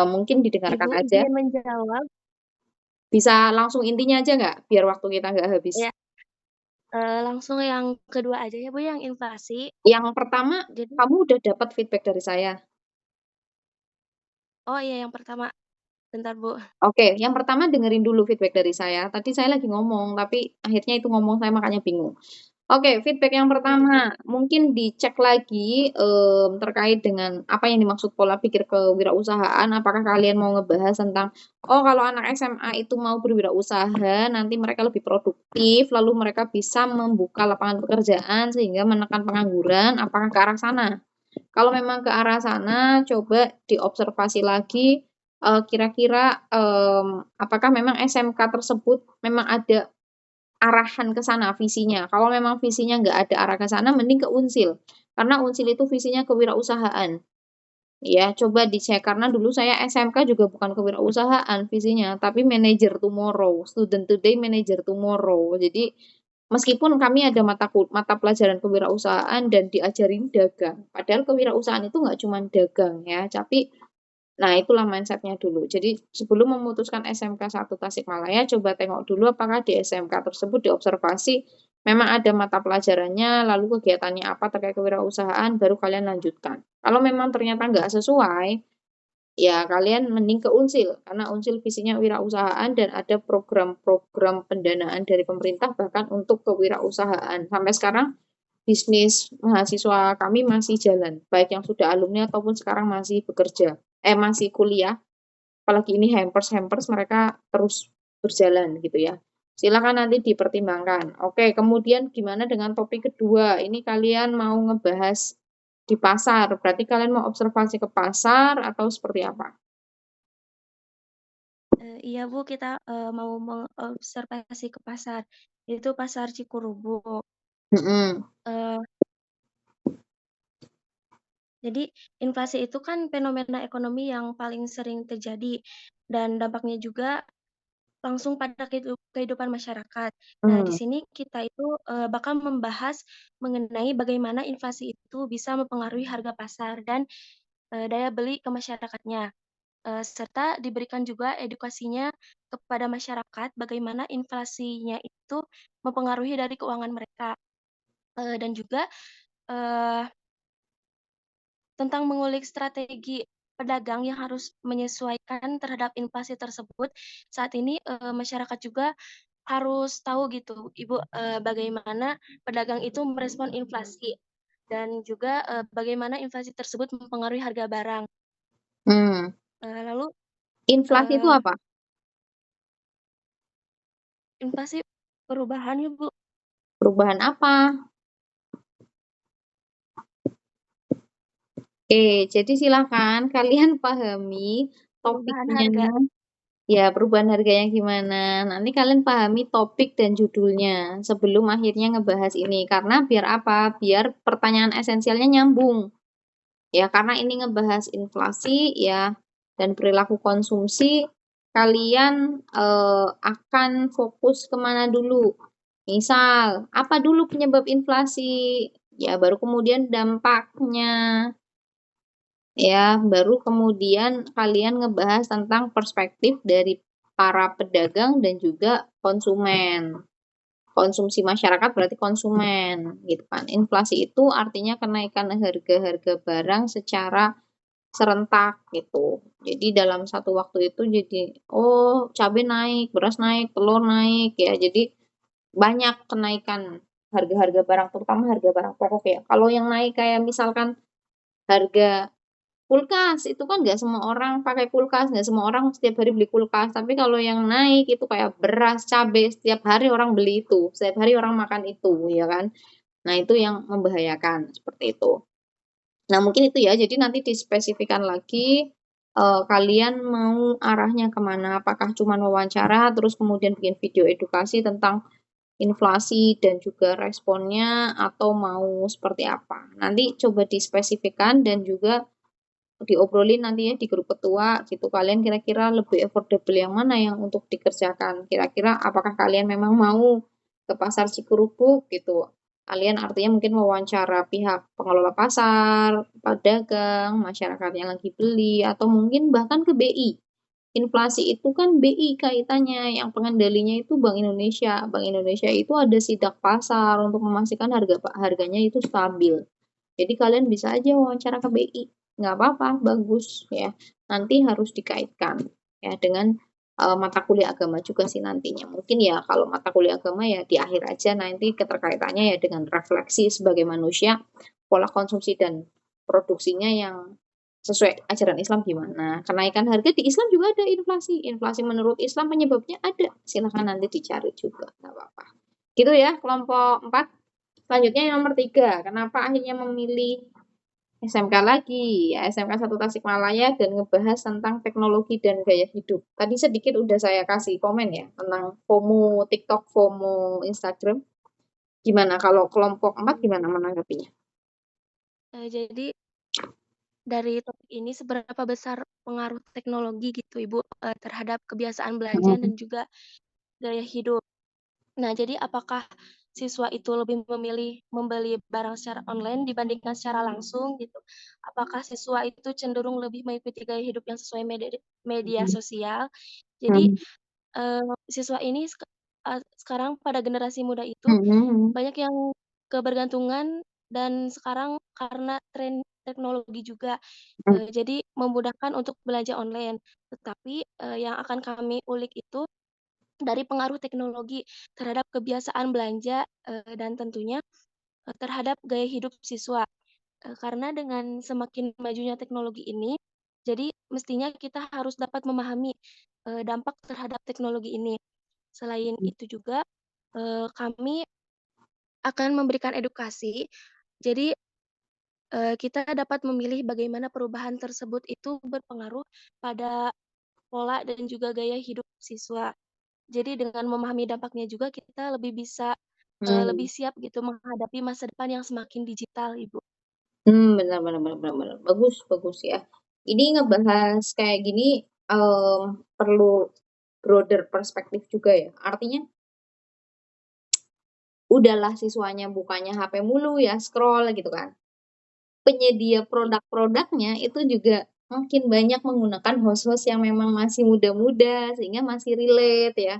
mungkin didengarkan
Ibu
aja.
izin menjawab.
Bisa langsung intinya aja nggak? Biar waktu kita nggak habis.
Ya. Langsung yang kedua aja ya Bu, yang inflasi.
Yang pertama, kamu udah dapat feedback dari saya?
Oh iya, yang pertama. Bentar Bu.
Oke, yang pertama dengerin dulu feedback dari saya. Tadi saya lagi ngomong, tapi akhirnya itu ngomong saya makanya bingung. Oke, feedback yang pertama, mungkin dicek lagi terkait dengan apa yang dimaksud pola pikir kewirausahaan. Apakah kalian mau ngebahas tentang, oh kalau anak SMA itu mau berwirausaha, nanti mereka lebih produktif, lalu mereka bisa membuka lapangan pekerjaan sehingga menekan pengangguran. Apakah ke arah sana? Kalau memang ke arah sana, coba diobservasi lagi, kira-kira apakah memang SMK tersebut memang ada arahan ke sana visinya. Kalau memang visinya nggak ada arah ke sana, mending ke Unsil. Karena Unsil itu visinya kewirausahaan. Ya, coba dicek karena dulu saya SMK juga bukan kewirausahaan visinya, tapi manager tomorrow, student today, manager tomorrow. Jadi meskipun kami ada mata pelajaran kewirausahaan dan diajarin dagang, padahal kewirausahaan itu nggak cuma dagang ya, tapi nah itulah mindsetnya dulu. Jadi sebelum memutuskan SMK 1 Tasikmalaya, coba tengok dulu apakah di SMK tersebut diobservasi memang ada mata pelajarannya, lalu kegiatannya apa terkait kewirausahaan, baru kalian lanjutkan. Kalau memang ternyata nggak sesuai, ya kalian mending ke Unsil, karena Unsil visinya wirausahaan dan ada program-program pendanaan dari pemerintah bahkan untuk kewirausahaan. Sampai sekarang bisnis mahasiswa kami masih jalan, baik yang sudah alumni ataupun sekarang masih bekerja, masih kuliah, apalagi ini hampers mereka terus berjalan gitu ya. Silakan nanti dipertimbangkan. Oke, kemudian gimana dengan topik kedua? Ini kalian mau ngebahas di pasar, berarti kalian mau observasi ke pasar atau seperti apa?
Iya Bu, kita mau mengobservasi ke pasar. Itu pasar Cikurubuk.
Mm-mm.
Jadi inflasi itu kan fenomena ekonomi yang paling sering terjadi dan dampaknya juga langsung pada kehidupan masyarakat. Nah, di sini kita itu bakal membahas mengenai bagaimana inflasi itu bisa mempengaruhi harga pasar dan daya beli ke masyarakatnya. Serta diberikan juga edukasinya kepada masyarakat bagaimana inflasinya itu mempengaruhi dari keuangan mereka. Dan juga tentang mengulik strategi pedagang yang harus menyesuaikan terhadap inflasi tersebut. Saat ini masyarakat juga harus tahu gitu, Ibu, bagaimana pedagang itu merespon inflasi dan juga bagaimana inflasi tersebut mempengaruhi harga barang. Lalu
Inflasi itu apa?
Inflasi perubahan ya, Bu.
Perubahan apa? Oke, jadi silakan kalian pahami
Perubahan harga.
topiknya. Ya, perubahan harganya gimana? Nanti kalian pahami topik dan judulnya sebelum akhirnya ngebahas ini. Karena biar apa? Biar pertanyaan esensialnya nyambung. Ya, karena ini ngebahas inflasi ya dan perilaku konsumsi, kalian akan fokus kemana dulu? Misal, apa dulu penyebab inflasi? Ya, baru kemudian dampaknya. Ya, baru kemudian kalian ngebahas tentang perspektif dari para pedagang dan juga konsumen. Konsumsi masyarakat berarti konsumen, gitu kan. Inflasi itu artinya kenaikan harga-harga barang secara serentak gitu. Jadi dalam satu waktu itu jadi, oh cabai naik, beras naik, telur naik ya. Jadi banyak kenaikan harga-harga barang, terutama harga barang pokok ya. Kalau yang naik kayak misalkan harga kulkas itu kan nggak semua orang pakai kulkas, nggak semua orang setiap hari beli kulkas. Tapi kalau yang naik itu kayak beras, cabai, setiap hari orang beli itu, setiap hari orang makan itu, ya kan? Nah itu yang membahayakan seperti itu. Nah mungkin itu ya. Jadi nanti dispesifikan lagi kalian mau arahnya kemana? Apakah cuma wawancara, terus kemudian bikin video edukasi tentang inflasi dan juga responnya, atau mau seperti apa? Nanti coba dispesifikan dan juga diobrolin nanti ya di grup ketua gitu. Kalian kira-kira lebih affordable yang mana yang untuk dikerjakan? Kira-kira apakah kalian memang mau ke pasar Cikurubuk gitu? Kalian artinya mungkin wawancara pihak pengelola pasar, pedagang, masyarakat yang lagi beli, atau mungkin bahkan ke BI. Inflasi itu kan BI kaitannya, yang pengendalinya itu Bank Indonesia. Bank Indonesia itu ada sidak pasar untuk memastikan harganya itu stabil. Jadi kalian bisa aja wawancara ke BI, nggak apa-apa, bagus ya. Nanti harus dikaitkan ya dengan mata kuliah agama juga sih nantinya. Mungkin ya kalau mata kuliah agama ya di akhir aja, nanti keterkaitannya ya dengan refleksi sebagai manusia, pola konsumsi dan produksinya yang sesuai ajaran Islam gimana. Kenaikan harga di Islam juga ada inflasi. Inflasi menurut Islam penyebabnya ada. Silahkan nanti dicari juga, nggak apa-apa. Gitu ya, kelompok 4. Selanjutnya yang nomor 3, kenapa akhirnya memilih SMK lagi? Ya, SMK 1 Tasikmalaya dan ngebahas tentang teknologi dan gaya hidup. Tadi sedikit udah saya kasih komen ya, tentang FOMO TikTok, FOMO Instagram. Gimana kalau kelompok 4 gimana menanggapinya?
Jadi dari topik ini seberapa besar pengaruh teknologi gitu Ibu terhadap kebiasaan belanja dan juga gaya hidup. Nah, jadi apakah siswa itu lebih memilih membeli barang secara online dibandingkan secara langsung gitu? Apakah siswa itu cenderung lebih mengikuti gaya hidup yang sesuai media sosial? Jadi siswa ini sekarang pada generasi muda itu banyak yang kebergantungan dan sekarang karena tren teknologi juga jadi memudahkan untuk belanja online. Tetapi yang akan kami ulik itu dari pengaruh teknologi terhadap kebiasaan belanja dan tentunya terhadap gaya hidup siswa. Karena dengan semakin majunya teknologi ini, jadi mestinya kita harus dapat memahami dampak terhadap teknologi ini. Selain itu juga kami akan memberikan edukasi. Jadi kita dapat memilih bagaimana perubahan tersebut itu berpengaruh pada pola dan juga gaya hidup siswa. Jadi dengan memahami dampaknya juga kita lebih bisa lebih siap gitu menghadapi masa depan yang semakin digital, Ibu.
Benar benar benar benar benar. Bagus bagus ya. Ini ngebahas kayak gini perlu broader perspektif juga ya. Artinya udahlah siswanya bukannya HP mulu ya, scroll gitu kan. Penyedia produk-produknya itu juga makin banyak menggunakan host-host yang memang masih muda-muda sehingga masih relate ya.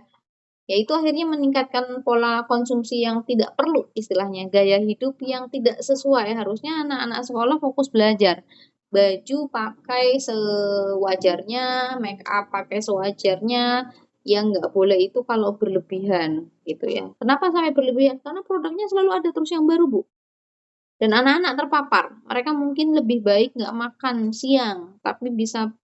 Ya itu akhirnya meningkatkan pola konsumsi yang tidak perlu istilahnya, gaya hidup yang tidak sesuai. Harusnya anak-anak sekolah fokus belajar. Baju pakai sewajarnya, make up pakai sewajarnya, yang nggak boleh itu kalau berlebihan gitu ya. Kenapa sampai berlebihan? Karena produknya selalu ada terus yang baru, Bu. Dan anak-anak terpapar. Mereka mungkin lebih baik nggak makan siang, tapi bisa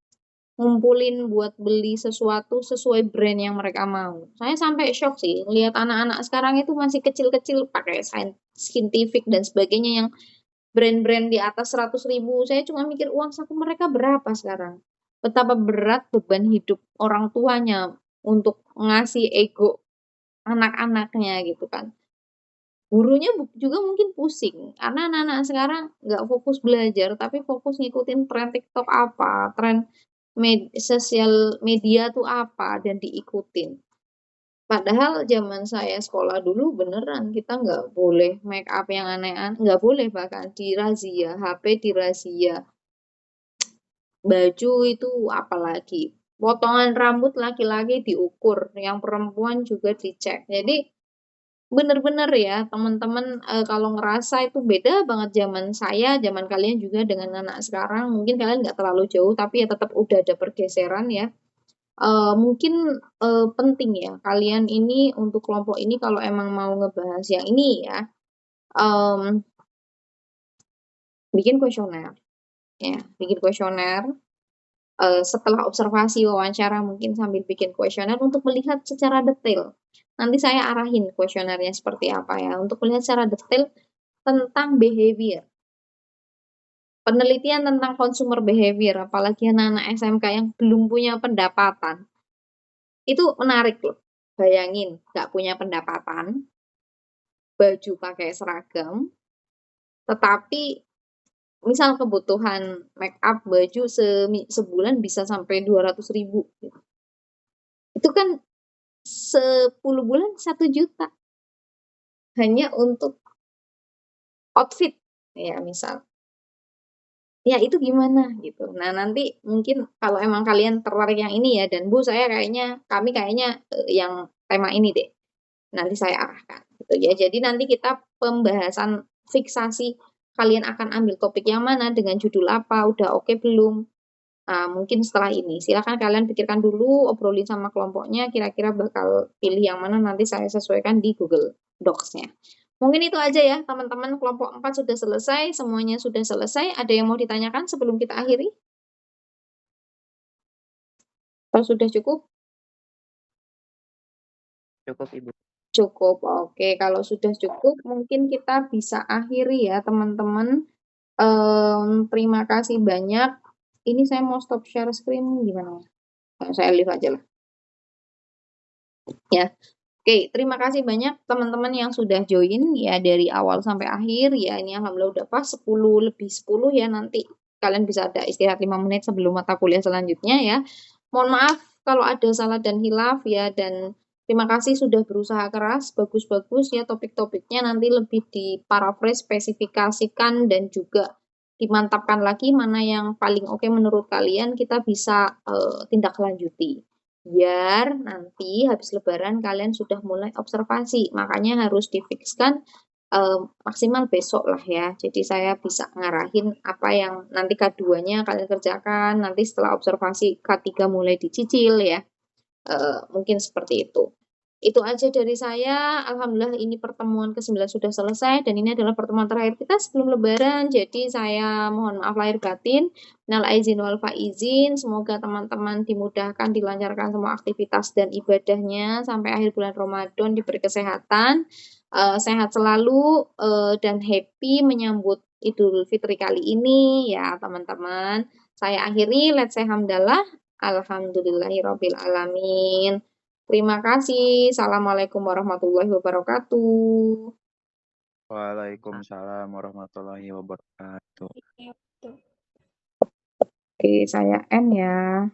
ngumpulin buat beli sesuatu sesuai brand yang mereka mau. Saya sampai shock sih, lihat anak-anak sekarang itu masih kecil-kecil pakai Scientific dan sebagainya yang brand-brand di atas 100.000. Saya cuma mikir uang saku mereka berapa sekarang. Betapa berat beban hidup orang tuanya untuk ngasih ego anak-anaknya gitu kan. Gurunya juga mungkin pusing, karena anak-anak sekarang nggak fokus belajar, tapi fokus ngikutin tren TikTok apa, tren sosial media tuh apa, dan diikutin. Padahal zaman saya sekolah dulu beneran kita nggak boleh make up yang aneh-aneh, nggak boleh bahkan dirazia, HP dirazia, baju itu apalagi, potongan rambut laki-laki diukur, yang perempuan juga dicek. Jadi bener-bener ya teman-teman kalau ngerasa itu beda banget zaman saya, zaman kalian juga dengan anak sekarang, mungkin kalian nggak terlalu jauh, tapi ya tetap udah ada pergeseran ya. Mungkin penting ya kalian ini untuk kelompok ini kalau emang mau ngebahas yang ini ya, bikin kuesioner ya, bikin kuesioner. Setelah observasi wawancara mungkin sambil bikin kuesioner untuk melihat secara detail. Nanti saya arahin kuesionernya seperti apa ya, untuk melihat secara detail tentang behavior. Penelitian tentang consumer behavior, apalagi anak-anak SMK yang belum punya pendapatan. Itu menarik loh. Bayangin, nggak punya pendapatan, baju pakai seragam, tetapi misal kebutuhan make up baju sebulan bisa sampai 200.000 gitu. Itu kan 10 bulan 1 juta hanya untuk outfit ya misal. Ya itu gimana gitu. Nah nanti mungkin kalau emang kalian tertarik yang ini ya, dan Bu saya kami kayaknya yang tema ini deh. Nanti saya arahkan gitu ya. Jadi nanti kita pembahasan fiksasi kalian akan ambil topik yang mana dengan judul apa, udah oke belum? Nah, mungkin setelah ini silakan kalian pikirkan dulu, obrolin sama kelompoknya, kira-kira bakal pilih yang mana, nanti saya sesuaikan di Google Docs-nya. Mungkin itu aja ya teman-teman, kelompok 4 sudah selesai, semuanya sudah selesai. Ada yang mau ditanyakan sebelum kita akhiri? Kalau sudah cukup?
Cukup, Ibu.
Cukup, oke. Kalau sudah cukup, mungkin kita bisa akhiri ya teman-teman. Terima kasih banyak. Ini saya mau stop share screen, gimana? Saya leave aja lah. Ya, oke. Terima kasih banyak teman-teman yang sudah join ya dari awal sampai akhir ya. Ini alhamdulillah udah pas 10 lebih 10 ya nanti kalian bisa ada istirahat 5 menit sebelum mata kuliah selanjutnya ya. Mohon maaf kalau ada salah dan hilaf ya, dan terima kasih sudah berusaha keras, bagus-bagus ya topik-topiknya, nanti lebih diparaphrase, spesifikasikan dan juga dimantapkan lagi mana yang paling oke menurut kalian, kita bisa tindak lanjuti. Biar nanti habis lebaran kalian sudah mulai observasi, makanya harus difikskan maksimal besok lah ya. Jadi saya bisa ngarahin apa yang nanti K2-nya kalian kerjakan, nanti setelah observasi K3 mulai dicicil ya. Mungkin seperti itu. Itu aja dari saya. Alhamdulillah ini pertemuan ke-9 sudah selesai dan ini adalah pertemuan terakhir kita sebelum lebaran. Jadi saya mohon maaf lahir batin. Minal aizin wal faizin. Semoga teman-teman dimudahkan, dilancarkan semua aktivitas dan ibadahnya sampai akhir bulan Ramadan, diberi kesehatan, sehat selalu dan happy menyambut Idul Fitri kali ini ya teman-teman. Saya akhiri, let's say hamdalah. Alhamdulillahirabbil alamin. Terima kasih. Assalamualaikum warahmatullahi wabarakatuh.
Waalaikumsalam warahmatullahi wabarakatuh.
Iya, betul.
Oke, saya end ya.